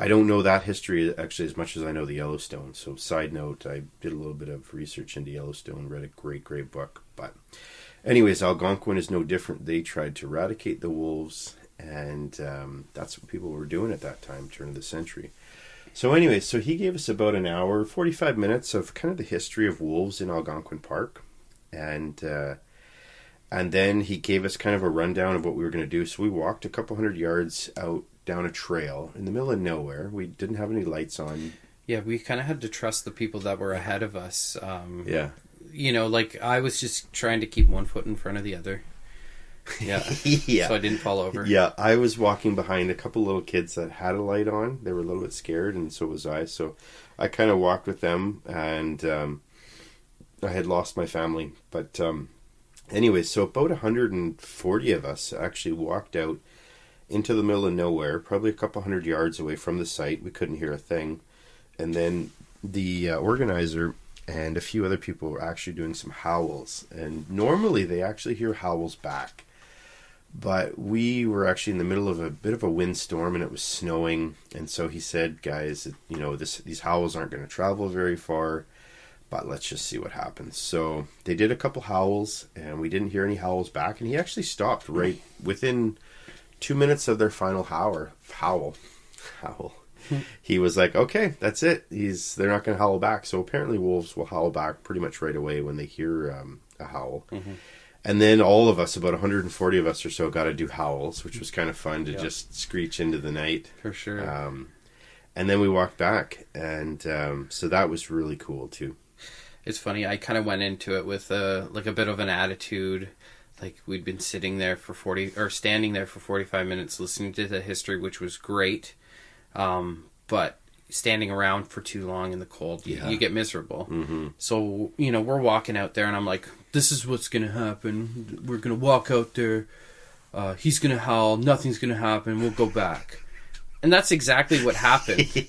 I don't know that history actually as much as I know the Yellowstone. So side note, I did a little bit of research into Yellowstone, read a great book. But anyways, Algonquin is no different. They tried to eradicate the wolves, and that's what people were doing at that time, turn of the century. So anyways, so he gave us about an hour, 45 minutes of kind of the history of wolves in Algonquin Park. And then he gave us kind of a rundown of what we were going to do. So we walked a couple hundred yards out down a trail in the middle of nowhere. We didn't have any lights on. Yeah, we kind of had to trust the people that were ahead of us. Yeah. You know, like I was just trying to keep one foot in front of the other. Yeah. Yeah. So I didn't fall over. Yeah, I was walking behind a couple little kids that had a light on. They were a little bit scared, and so was I. So I kind of walked with them, and I had lost my family. But anyway, so about 140 of us actually walked out into the middle of nowhere, probably a couple hundred yards away from the site. We couldn't hear a thing. And then the organizer and a few other people were actually doing some howls. And normally they actually hear howls back. But we were actually in the middle of a bit of a windstorm, and it was snowing. And so he said, guys, you know, these howls aren't going to travel very far, but let's just see what happens. So they did a couple howls, and we didn't hear any howls back. And he actually stopped right within 2 minutes of their final howl. He was like, okay, that's it. They're not going to howl back. So apparently wolves will howl back pretty much right away when they hear a howl. Mm-hmm. And then all of us, about 140 of us or so, got to do howls, which was kind of fun to just screech into the night. For sure. And then we walked back, and so that was really cool too. It's funny. I kind of went into it with a bit of an attitude. Like we'd been standing there for 45 minutes listening to the history, which was great. But standing around for too long in the cold, you get miserable. Mm-hmm. So, you know, we're walking out there, and I'm like, this is what's going to happen. We're going to walk out there. He's going to howl. Nothing's going to happen. We'll go back. And that's exactly what happened.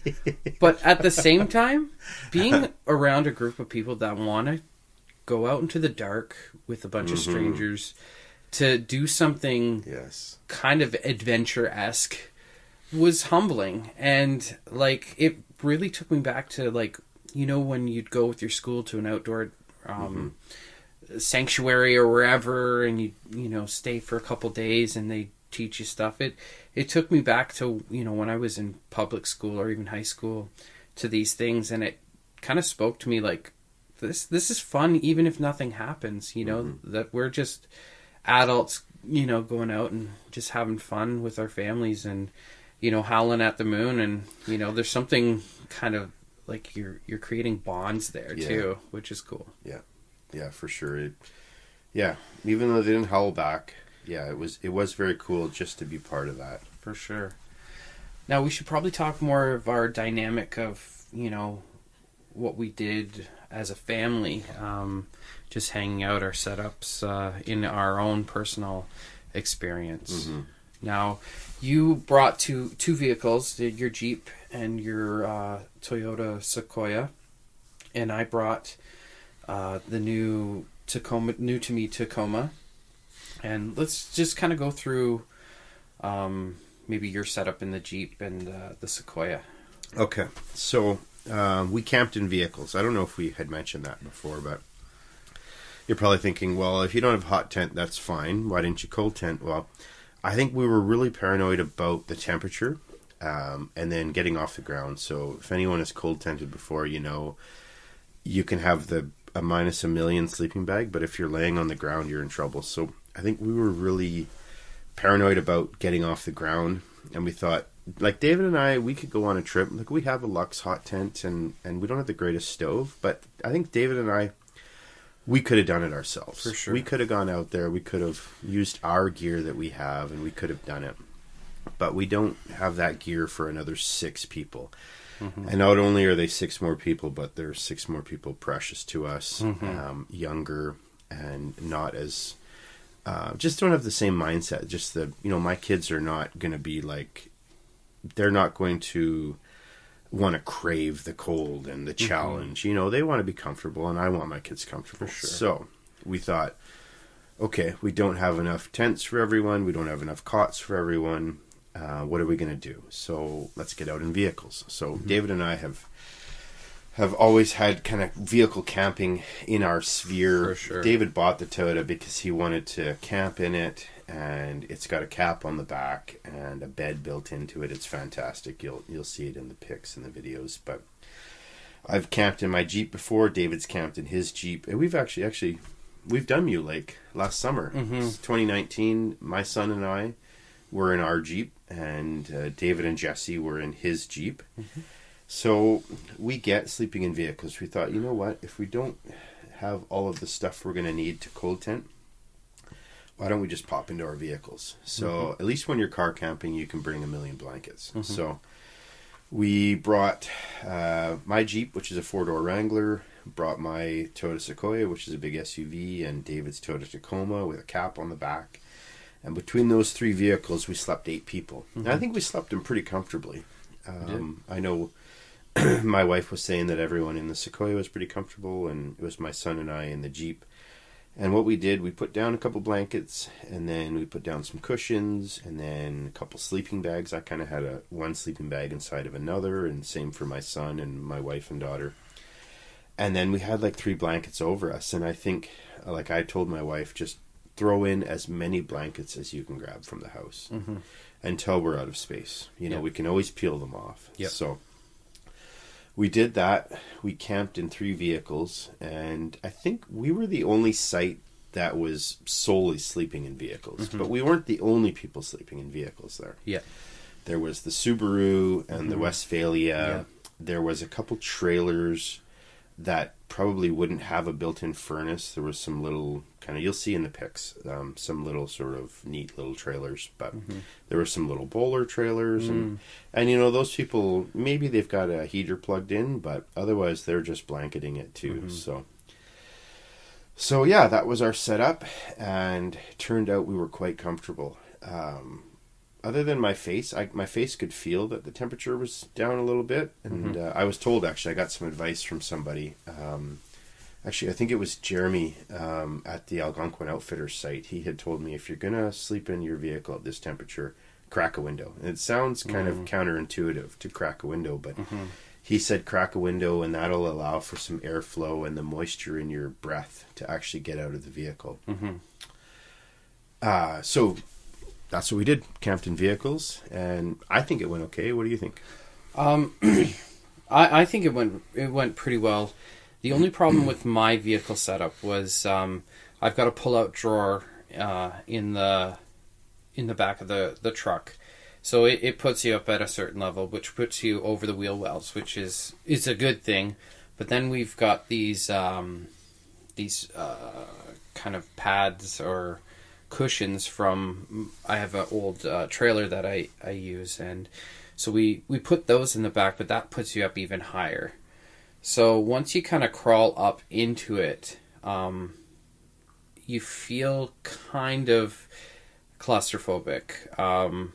But at the same time, being around a group of people that want to go out into the dark with a bunch of strangers to do something kind of adventure-esque was humbling. And like it really took me back to, like, you know, when you'd go with your school to an outdoor sanctuary or wherever, and you know, stay for a couple days and they teach you stuff. It took me back to, you know, when I was in public school or even high school, to these things, and it kind of spoke to me like, this is fun even if nothing happens, you know, that we're just adults, you know, going out and just having fun with our families and, you know, howling at the moon. And, you know, there's something kind of like you're creating bonds there too, which is cool. Yeah, for sure. Even though they didn't howl back, it was very cool just to be part of that. For sure. Now we should probably talk more of our dynamic of, you know, what we did as a family, just hanging out, our setups in our own personal experience. Mm-hmm. Now, you brought two vehicles, your Jeep and your Toyota Sequoia, and I brought the new to me Tacoma. And let's just kind of go through maybe your setup in the Jeep and the Sequoia. Okay, so we camped in vehicles. I don't know if we had mentioned that before, but you're probably thinking, well, if you don't have a hot tent, that's fine. Why didn't you cold tent? Well, I think we were really paranoid about the temperature and then getting off the ground. So if anyone has cold tented before, you know, you can have a minus a million sleeping bag, but if you're laying on the ground, you're in trouble. So I think we were really paranoid about getting off the ground, and we thought, like David and I, we could go on a trip. Like we have a Lux hot tent, and we don't have the greatest stove, but I think David and I, we could have done it ourselves. For sure. We could have gone out there. We could have used our gear that we have, and we could have done it. But we don't have that gear for another 6 people. Mm-hmm. And not only are they 6 more people, but there's 6 more people precious to us, younger and not as, just don't have the same mindset. Just that, you know, my kids are not going to be like, they're not going to want to crave the cold and the challenge. You know, they want to be comfortable, and I want my kids comfortable. For sure. So we thought, okay, we don't have enough tents for everyone. We don't have enough cots for everyone. What are we going to do? So let's get out in vehicles. So David and I have always had kind of vehicle camping in our sphere. For sure. David bought the Toyota because he wanted to camp in it, and it's got a cap on the back and a bed built into it. It's fantastic. You'll see it in the pics and the videos. But I've camped in my Jeep before. David's camped in his Jeep, and we've actually we've done Mew Lake last summer. 2019. My son and I were in our Jeep, and David and Jesse were in his Jeep. So we get sleeping in vehicles. We thought, you know what? If we don't have all of the stuff we're going to need to cold tent, why don't we just pop into our vehicles? So at least when you're car camping, you can bring a million blankets. So we brought my Jeep, which is a 4-door Wrangler, brought my Toyota Sequoia, which is a big SUV, and David's Toyota Tacoma with a cap on the back. And between those 3 vehicles, we slept 8 people. And I think we slept them pretty comfortably. I know my wife was saying that everyone in the Sequoia was pretty comfortable, and it was my son and I in the Jeep. And what we did, we put down a couple blankets, and then we put down some cushions, and then a couple sleeping bags. I kind of had one sleeping bag inside of another, and same for my son and my wife and daughter. And then we had like 3 blankets over us, and I think, like I told my wife, just throw in as many blankets as you can grab from the house until we're out of space. You know, we can always peel them off. So we did that. We camped in 3 vehicles, and I think we were the only site that was solely sleeping in vehicles. But we weren't the only people sleeping in vehicles there. There was the Subaru and the Westphalia. There was a couple trailers that probably wouldn't have a built-in furnace. There was some little kind of, you'll see in the pics, some little sort of neat little trailers, but there were some little bowler trailers, and you know, those people, maybe they've got a heater plugged in, but otherwise they're just blanketing it too. So yeah, that was our setup, and it turned out we were quite comfortable. Other than my face, my face could feel that the temperature was down a little bit, and I was told, actually, I got some advice from somebody. Actually, I think it was Jeremy at the Algonquin Outfitters site. He had told me, if you're going to sleep in your vehicle at this temperature, crack a window. And it sounds kind of counterintuitive to crack a window, but he said crack a window, and that'll allow for some airflow and the moisture in your breath to actually get out of the vehicle. So that's what we did, camped in vehicles, and I think it went okay. What do you think? I think it went pretty well. The only problem with my vehicle setup was I've got a pull-out drawer in the back of the truck, so it puts you up at a certain level, which puts you over the wheel wells, which is a good thing. But then we've got these kind of pads or cushions from, I have an old trailer that I use, and so we put those in the back, but that puts you up even higher. So once you kind of crawl up into it, you feel kind of claustrophobic.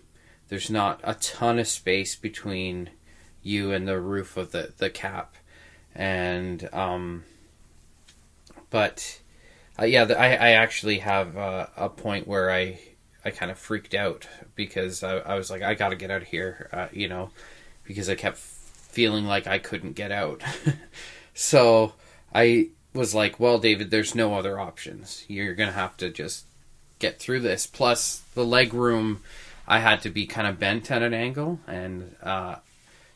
There's not a ton of space between you and the roof of the cap, and but I actually have a point where I kind of freaked out because I was like, I got to get out of here, because I kept feeling like I couldn't get out. So I was like, well, David, there's no other options. You're going to have to just get through this. Plus, the leg room, I had to be kind of bent at an angle. And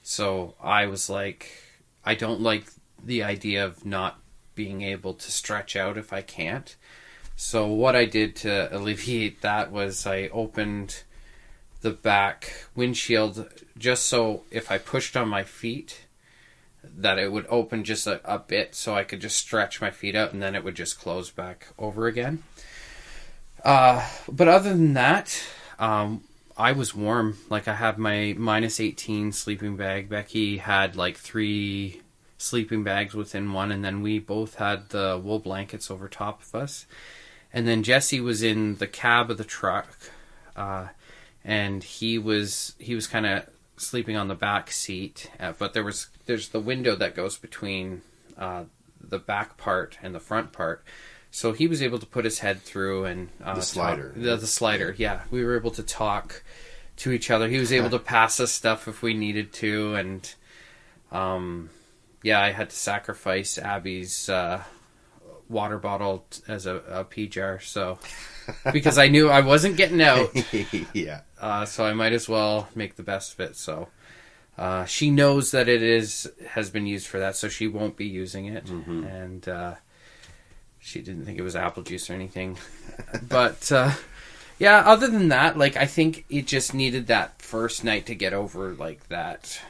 so I was like, I don't like the idea of not being able to stretch out if I can't. So what I did to alleviate that was I opened the back windshield just so if I pushed on my feet, that it would open just a bit so I could just stretch my feet out, and then it would just close back over again. But other than that, I was warm. Like, I have my -18 sleeping bag. Becky had like 3 sleeping bags within one, and then we both had the wool blankets over top of us. And then Jesse was in the cab of the truck, and he was kind of sleeping on the back seat, but there's the window that goes between the back part and the front part, so he was able to put his head through and the slider. The slider, yeah. We were able to talk to each other. He was able to pass us stuff if we needed to, and I had to sacrifice Abby's water bottle as a pee jar, so because I knew I wasn't getting out. Yeah. So I might as well make the best of it. So she knows that has been used for that, so she won't be using it. Mm-hmm. And she didn't think it was apple juice or anything. But other than that, like, I think it just needed that first night to get over like that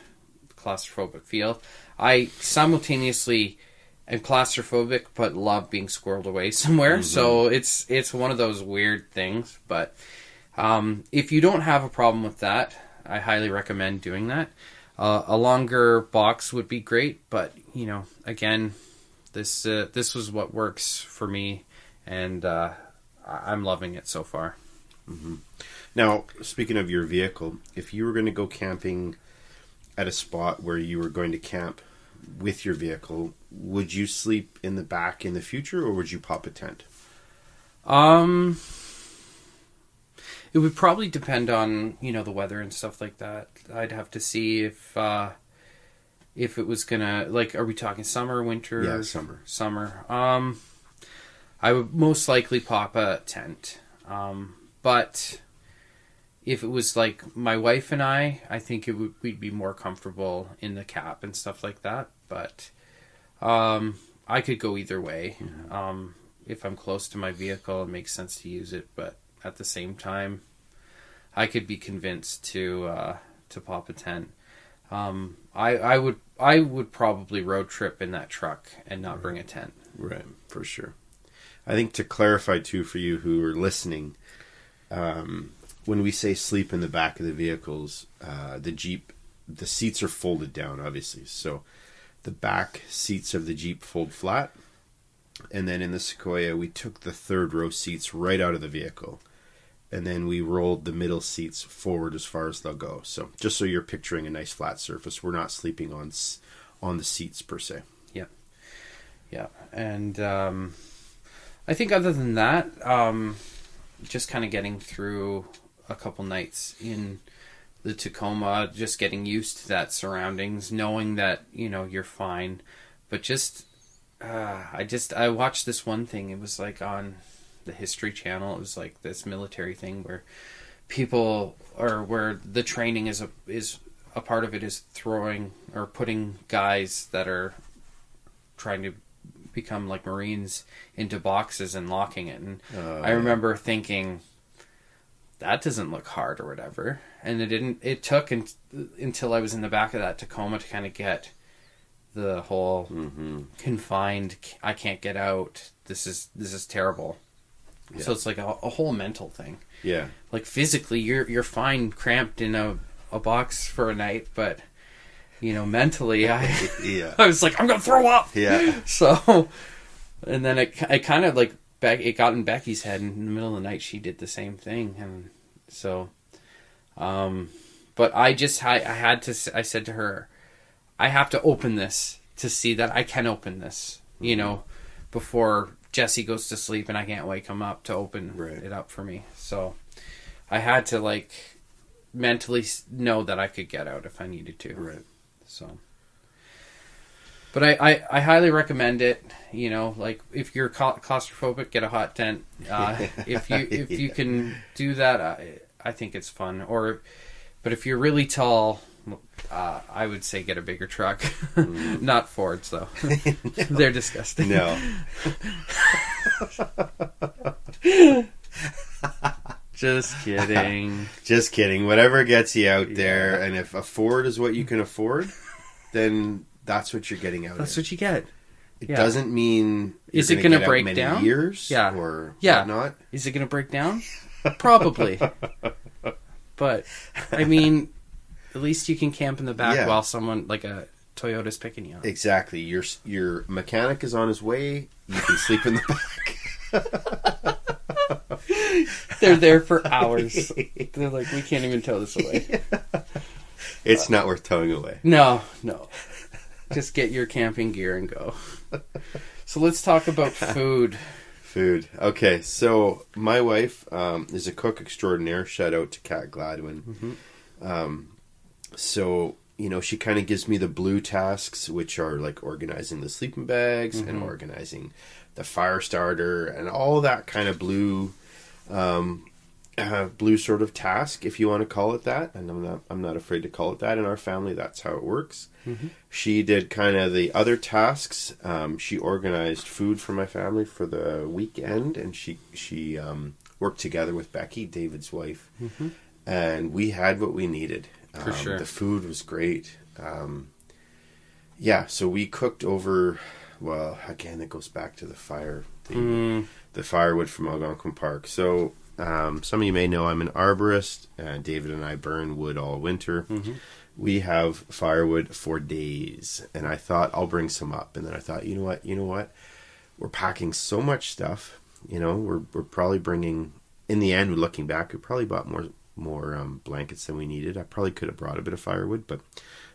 claustrophobic feel. I simultaneously am claustrophobic, but love being squirreled away somewhere. Mm-hmm. So it's one of those weird things. But if you don't have a problem with that, I highly recommend doing that. A longer box would be great, but again, this was what works for me, and I'm loving it so far. Mm-hmm. Now, speaking of your vehicle, if you were going to go camping at a spot where you were going to camp with your vehicle, would you sleep in the back in the future, or would you pop a tent? It would probably depend on, the weather and stuff like that. I'd have to see if it was gonna, like, are we talking summer, winter? Yeah, summer. Summer. I would most likely pop a tent. But if it was like my wife and I think we'd be more comfortable in the cap and stuff like that. But I could go either way. Mm-hmm. If I'm close to my vehicle, it makes sense to use it. But at the same time, I could be convinced to pop a tent. I would probably road trip in that truck and not bring a tent. Right, for sure. I think to clarify too for you who are listening, when we say sleep in the back of the vehicles, the Jeep, the seats are folded down, obviously. So the back seats of the Jeep fold flat. And then in the Sequoia, we took the third row seats right out of the vehicle. And then we rolled the middle seats forward as far as they'll go. So just so you're picturing a nice flat surface, we're not sleeping on the seats per se. Yeah. Yeah. And I think other than that, just kind of getting through a couple nights in the Tacoma, just getting used to that surroundings, knowing that, you're fine. But just... I watched this one thing. It was like on the History Channel. It was like this military thing where where the training is a part of it is throwing or putting guys that are trying to become like Marines into boxes and locking it. And I remember thinking, that doesn't look hard or whatever. And it took until I was in the back of that Tacoma to kind of get the whole confined, I can't get out, this is terrible. Yeah. So it's like a whole mental thing. Yeah. Like physically you're fine cramped in a box for a night, but mentally I was like, I'm gonna throw up. Yeah. So and then it kind of like it got in Becky's head, and in the middle of the night she did the same thing. And so but I said to her, I have to open this to see that I can open this, before Jesse goes to sleep and I can't wake him up to open it up for me. So I had to mentally know that I could get out if I needed to. Right. So But I highly recommend it. You know, like if you're claustrophobic, get a hot tent. If you can do that, I think it's fun. But if you're really tall, I would say get a bigger truck. Not Fords though. They're disgusting. No. Just kidding. Just kidding. Whatever gets you out there, and if a Ford is what you can afford, then that's what you're getting out. That's in. what you get. It doesn't mean is it going to break down? Years, or whatnot. Is it going to break down? Probably. But I mean, at least you can camp in the back while someone like a Toyota's picking you up. Exactly. Your mechanic is on his way. You can sleep in the back. They're there for hours. They're like, we can't even tow this away. It's not worth towing away. No. Just get your camping gear and go. So let's talk about food. Food. Okay, so my wife is a cook extraordinaire. Shout out to Kat Gladwin. Mm-hmm. So, you know, she kind of gives me the blue tasks, which are like organizing the sleeping bags and organizing the fire starter and all that kind of blue sort of task, if you want to call it that. And I'm not afraid to call it that. In our family, that's how it works. Mm-hmm. She did kind of the other tasks. She organized food for my family for the weekend, and she worked together with Becky, David's wife, and we had what we needed. For sure. The food was great. So we cooked over. Well, again, it goes back to the fire, the firewood from Algonquin Park. So some of you may know I'm an arborist. David and I burn wood all winter. Mm-hmm. We have firewood for days, and I thought I'll bring some up. And then I thought, you know what? We're packing so much stuff. You know, we're probably bringing. In the end, looking back, we probably bought more blankets than we needed. I probably could have brought a bit of firewood, but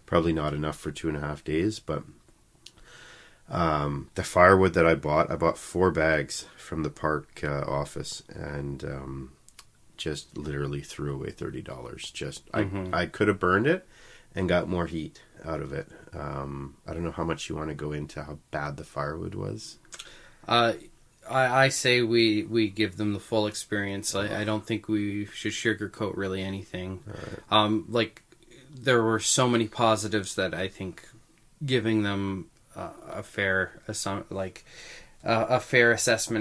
probably not enough for 2.5 days. But the firewood that I bought 4 bags from the park office, and just literally threw away $30. I could have burned it and got more heat out of it. I don't know how much you want to go into how bad the firewood was. I say we give them the full experience. I don't think we should sugarcoat really anything. Right. Like there were so many positives that I think giving them a fair assessment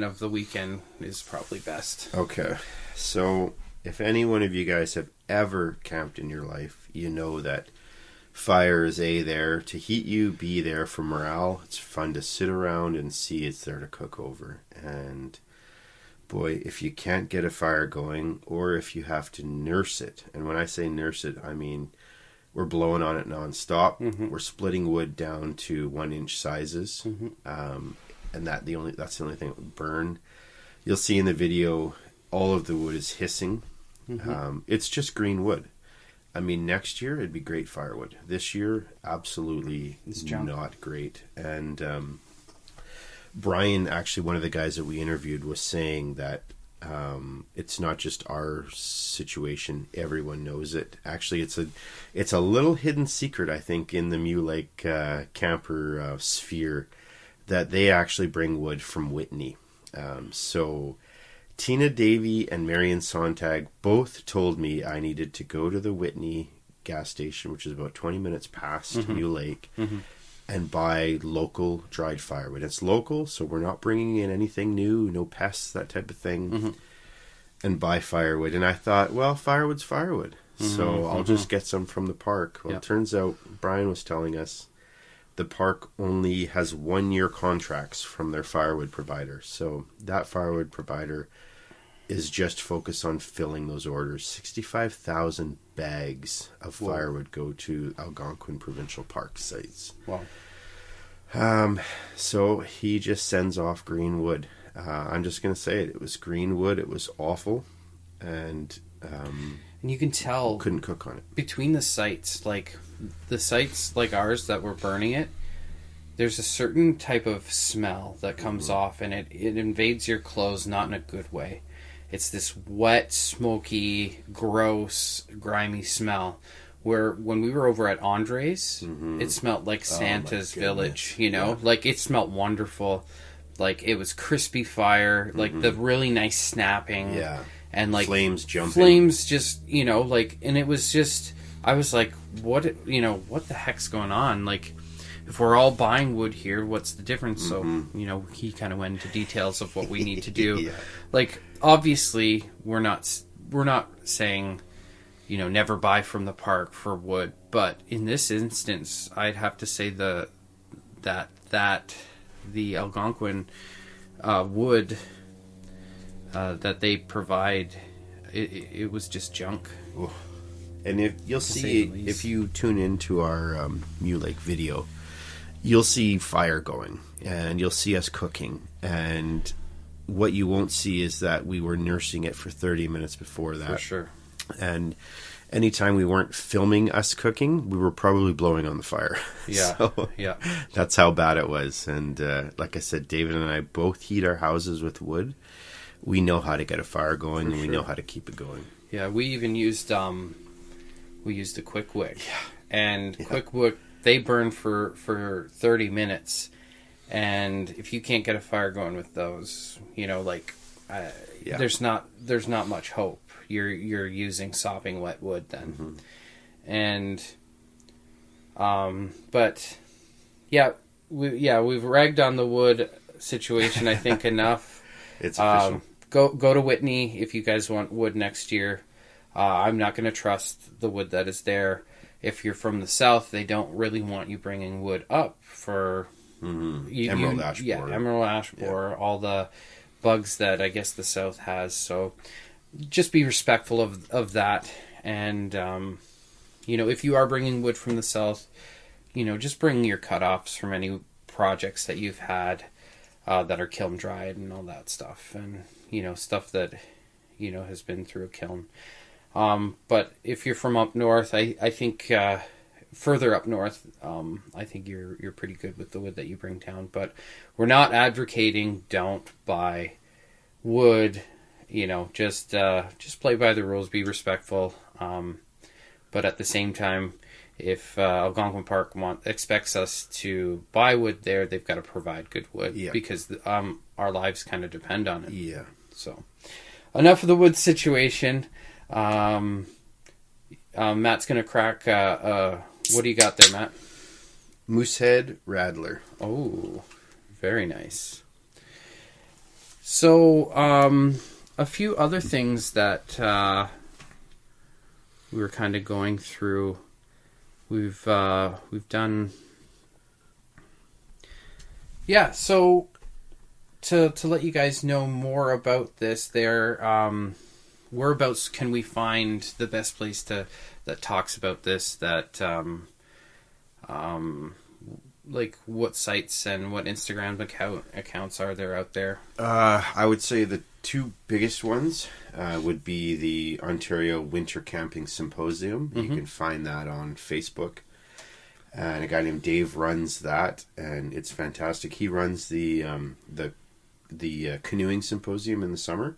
of the weekend is probably best. Okay, so if any one of you guys have ever camped in your life, you know that fire is there to heat you, B there for morale. It's fun to sit around and see it's there to cook over. And boy, if you can't get a fire going, or if you have to nurse it, and when I say nurse it, I mean we're blowing on it nonstop. Mm-hmm. We're splitting wood down to 1-inch sizes, and that's the only thing that would burn. You'll see in the video all of the wood is hissing. Mm-hmm. It's just green wood. I mean, next year it'd be great firewood. This year, absolutely not great. And Brian, actually one of the guys that we interviewed, was saying that it's not just our situation. Everyone knows it. Actually, it's a little hidden secret, I think, in the Mew Lake camper sphere, that they actually bring wood from Whitney. So Tina Davey and Marion Sontag both told me I needed to go to the Whitney gas station, which is about 20 minutes past Mew Lake, and buy local dried firewood. It's local, so we're not bringing in anything new, no pests, that type of thing, and buy firewood. And I thought, well, firewood's firewood, so I'll just get some from the park. Well, it turns out, Brian was telling us, the park only has 1-year contracts from their firewood provider. So that firewood provider is just focused on filling those orders. 65,000 bags of firewood go to Algonquin Provincial Park sites. Wow. So he just sends off green wood. I'm just going to say it. It was green wood. It was awful. And you can tell couldn't cook on it. Between the sites like ours that were burning it, there's a certain type of smell that comes off, and it invades your clothes, not in a good way. It's this wet, smoky, gross, grimy smell. Where when we were over at Andre's, it smelled like Santa's village, you know? Like, it smelled wonderful. Like, it was crispy fire, like the really nice snapping. Yeah. And, like, Flames jumping. Flames just, you know, like, and it was just, I was like, what the heck's going on? Like, if we're all buying wood here, what's the difference? So, you know, he kind of went into details of what we need to do. Yeah. Like, obviously, we're not saying, you know, never buy from the park for wood. But in this instance, I'd have to say that the Algonquin wood that they provide, it was just junk. Oof. And if you'll see, if you tune into our Mew Lake video, you'll see fire going, and you'll see us cooking. And what you won't see is that we were nursing it for 30 minutes before that. For sure. And anytime we weren't filming us cooking, we were probably blowing on the fire. Yeah. So yeah. That's how bad it was. And like I said, David and I both heat our houses with wood. We know how to get a fire going, and we know how to keep it going. Yeah, we even used a quick wick. Yeah. And quick wick, they burn for 30 minutes. And if you can't get a fire going with those, you know, like there's not much hope. You're using sopping wet wood then. And but we've ragged on the wood situation, I think, enough. It's official. Go to Whitney if you guys want wood next year. I'm not going to trust the wood that is there. If you're from the south, they don't really want you bringing wood up for emerald ash borer. Yeah, emerald ash borer, all the bugs that I guess the south has. So just be respectful of that. And, you know, if you are bringing wood from the south, you know, just bring your cutoffs from any projects that you've had that are kiln dried and all that stuff. And, you know, stuff that, you know, has been through a kiln. But if you're from up north, I think further up north, I think you're pretty good with the wood that you bring down. But we're not advocating don't buy wood. You know, just play by the rules, be respectful. But at the same time, if Algonquin Park expects us to buy wood there, they've got to provide good wood because our lives kind of depend on it. Yeah. So, enough of the wood situation. Matt's going to crack... what do you got there, Matt? Moosehead Radler. Oh, very nice. So, a few other things that we were kind of going through. We've done... Yeah, so... To let you guys know more about this, whereabouts can we find the best place that talks about this? That like what sites and what Instagram accounts are there out there? I would say the two biggest ones would be the Ontario Winter Camping Symposium. You can find that on Facebook. And a guy named Dave runs that, and it's fantastic. He runs the canoeing symposium in the summer,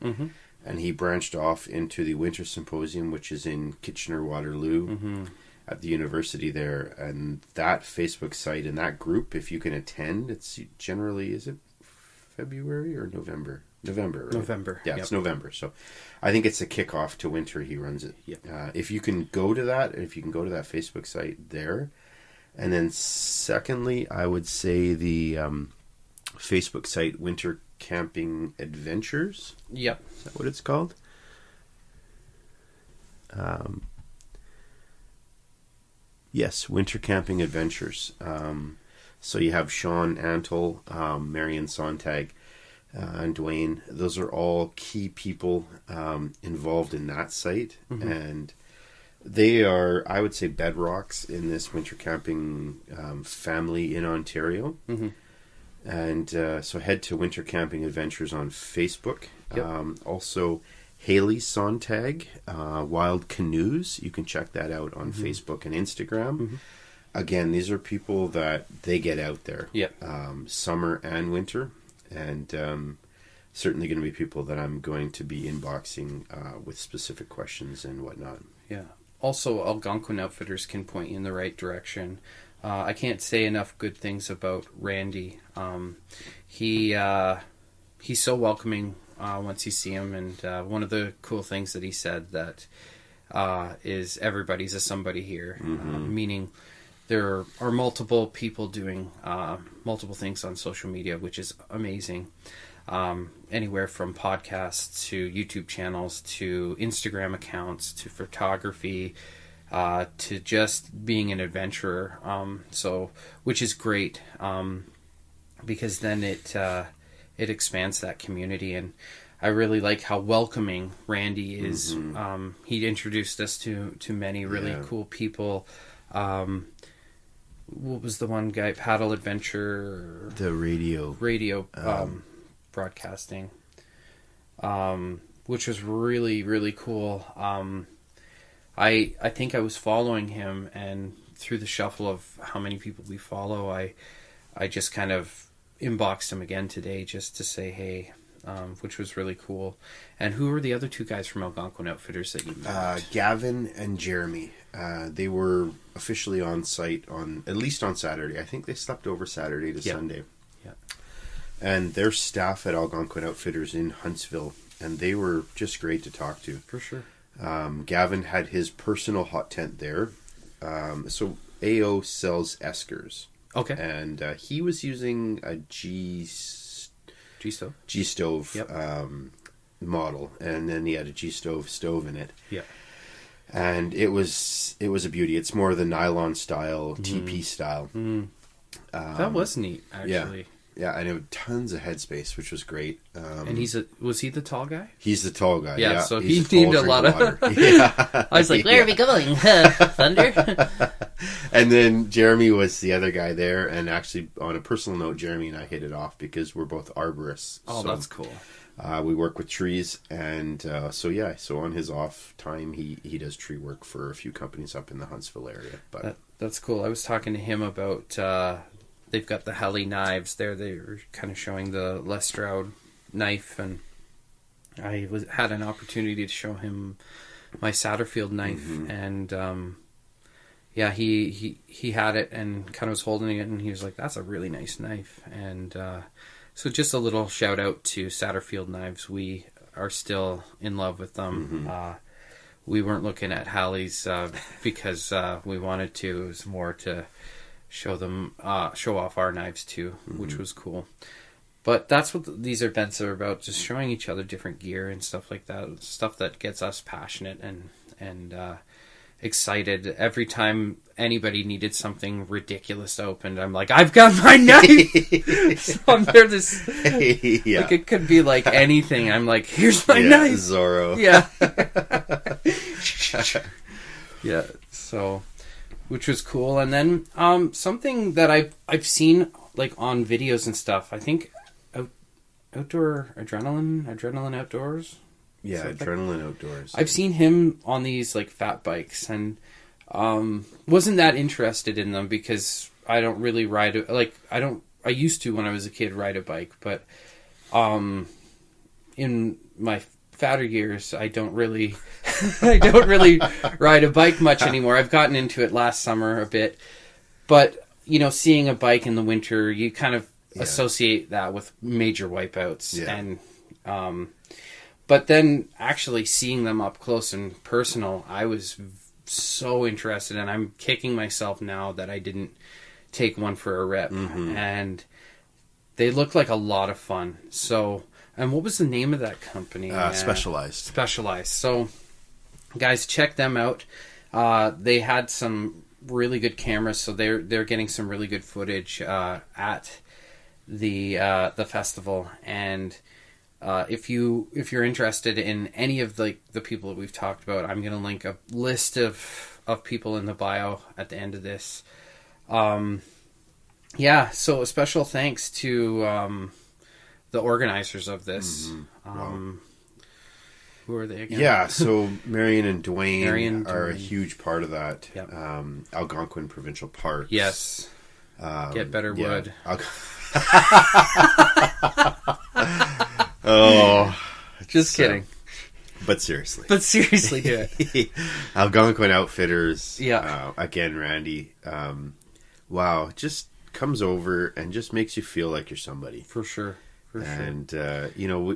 and he branched off into the winter symposium, which is in Kitchener-Waterloo at the university there. And that Facebook site and that group, if you can attend, it's generally, is it February or November? November, right? November. Yeah, it's November. So I think it's a kickoff to winter. He runs it. If you can go to that, Facebook site there. And then secondly, I would say the Facebook site Winter Camping Adventures. Yep. Is that what it's called? Yes, Winter Camping Adventures. So you have Sean Antle, Marion Sontag, and Dwayne. Those are all key people involved in that site. And they are, I would say, bedrocks in this winter camping family in Ontario. And so head to Winter Camping Adventures on Facebook. Also, Haley Sontag, Wild Canoes. You can check that out on Facebook and Instagram. Again, these are people that they get out there. Summer and winter. And certainly going to be people that I'm going to be inboxing with specific questions and whatnot. Yeah. also Algonquin Outfitters can point you in the right direction. I can't say enough good things about Randy. He's so welcoming once you see him, and one of the cool things that he said that is everybody's a somebody here, meaning there are multiple people doing multiple things on social media, which is amazing. Anywhere from podcasts to YouTube channels to Instagram accounts to photography to just being an adventurer. Which is great because then it expands that community, and I really like how welcoming Randy is. He introduced us to many really cool people. What was the one guy? Paddle Adventure. The radio broadcasting, which was really, really cool. I think I was following him, and through the shuffle of how many people we follow, I just kind of inboxed him again today just to say hey, which was really cool. And who were the other two guys from Algonquin Outfitters that you met? Gavin and Jeremy. They were officially on site at least on Saturday. I think they slept over Saturday to Sunday. Yeah. And their staff at Algonquin Outfitters in Huntsville, and they were just great to talk to. For sure. Gavin had his personal hot tent there. So AO sells Eskers. Okay. And he was using a G-stove model, and then he had a stove in it. Yeah. And it was a beauty. It's more the nylon style, TP style. That was neat, actually. Yeah, and it had tons of headspace, which was great. And was he the tall guy? He's the tall guy. Yeah, so he's he needed a lot of water. Yeah. I was like, where are we going? Thunder? And then Jeremy was the other guy there, and actually, on a personal note, Jeremy and I hit it off because we're both arborists. Oh, so, that's cool. We work with trees, and so on his off time, he does tree work for a few companies up in the Huntsville area. But that's cool. I was talking to him about they've got the heli knives there. They were kind of showing the Lestrade knife, and I had an opportunity to show him my Satterfield knife, and he had it and kind of was holding it, and he was like, "That's a really nice knife." And so just a little shout out to Satterfield knives. We are still in love with them. We weren't looking at Hallie's because we wanted to. It was more to show off our knives too, which was cool. But that's what these events are about, just showing each other different gear and stuff like that, stuff that gets us passionate and excited. Every time anybody needed something ridiculous opened, I'm like, I've got my knife! So I'm there like, it could be like anything. I'm like, here's my knife! Zorro. Yeah. Yeah, so, which was cool. And then something that I've seen like on videos and stuff, I think outdoor adrenaline outdoors. Yeah, Adrenaline Outdoors. I've seen him on these like fat bikes, and wasn't that interested in them because I don't really ride I used to when I was a kid ride a bike, but in my fatter years I don't really ride a bike much anymore. I've gotten into it last summer a bit, but seeing a bike in the winter, you kind of associate that with major wipeouts, and but then actually seeing them up close and personal, I was so interested, and I'm kicking myself now that I didn't take one for a rip. And they look like a lot of fun. So, and what was the name of that company? Specialized. So, guys, check them out. They had some really good cameras, so they're getting some really good footage at the festival. And if you're interested in any of the people that we've talked about, I'm going to link a list of people in the bio at the end of this. So a special thanks to the organizers of this. Who are they again? Yeah, so Marion and Dwayne are a huge part of that. Yep. Algonquin Provincial Parks. Yes. Get better wood. Oh, just kidding. But seriously. But seriously, do it. Algonquin Outfitters. Yeah. Again, Randy. Wow. Just comes over and just makes you feel like you're somebody. For sure. And,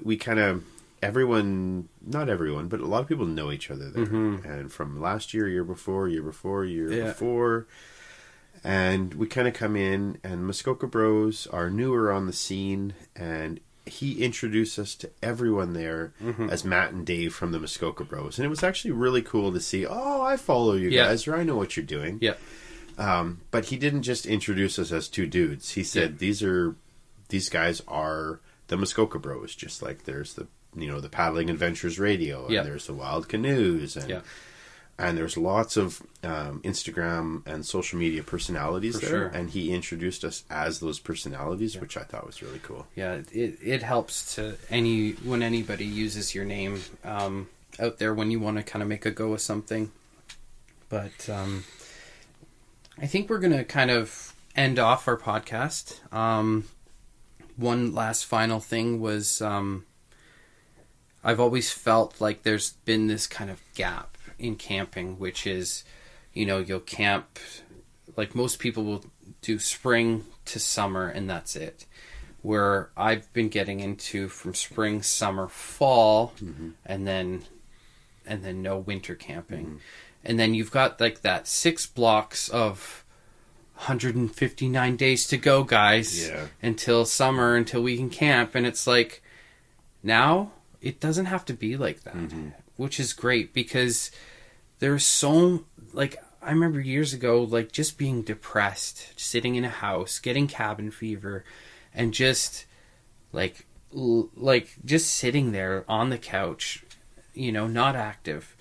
we kind of, not everyone, but a lot of people know each other there. And from last year before, before. And we kind of come in, and Muskoka Bros are newer on the scene, and he introduced us to everyone there as Matt and Dave from the Muskoka Bros. And it was actually really cool to see, I follow you guys, or I know what you're doing. Yeah. But he didn't just introduce us as two dudes. He said, these guys are the Muskoka Bros, just like there's the Paddling Adventures Radio, and there's the Wild Canoes, and there's lots of Instagram and social media personalities there. Sure. And he introduced us as those personalities, which I thought was really cool. Yeah, it helps when anybody uses your name out there when you want to kind of make a go of something. But I think we're going to kind of end off our podcast. One last final thing was I've always felt like there's been this kind of gap in camping, which is, you'll camp, like most people will do spring to summer and that's it. Where I've been getting into from spring, summer, fall, and then no winter camping. And then you've got like that 6 blocks of 159 days to go, guys, until summer, until we can camp. And it's like, now it doesn't have to be like that, which is great, because there's so, like, I remember years ago, like, just being depressed, sitting in a house, getting cabin fever, and just just sitting there on the couch, not active.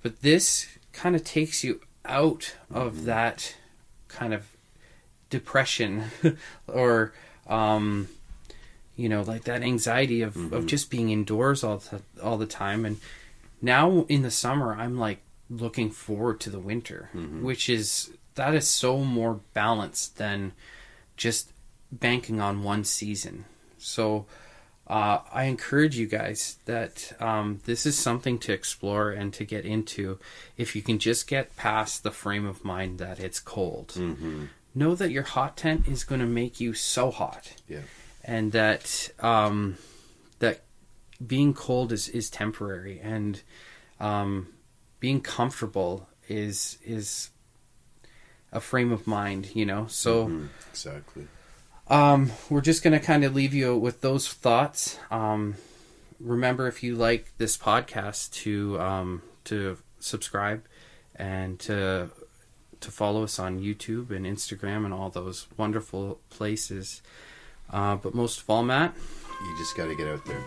But this kind of takes you out of that kind of depression or like that anxiety of just being indoors all the time. And now in the summer, I'm like looking forward to the winter, that is so more balanced than just banking on one season. So I encourage you guys that this is something to explore and to get into if you can just get past the frame of mind that it's cold. Know that your hot tent is going to make you so hot. Yeah. And that that being cold is temporary, and being comfortable is a frame of mind, So exactly. We're just going to kind of leave you with those thoughts. Remember, if you like this podcast, to subscribe and to follow us on YouTube and Instagram and all those wonderful places. But most of all, Matt, you just got to get out there.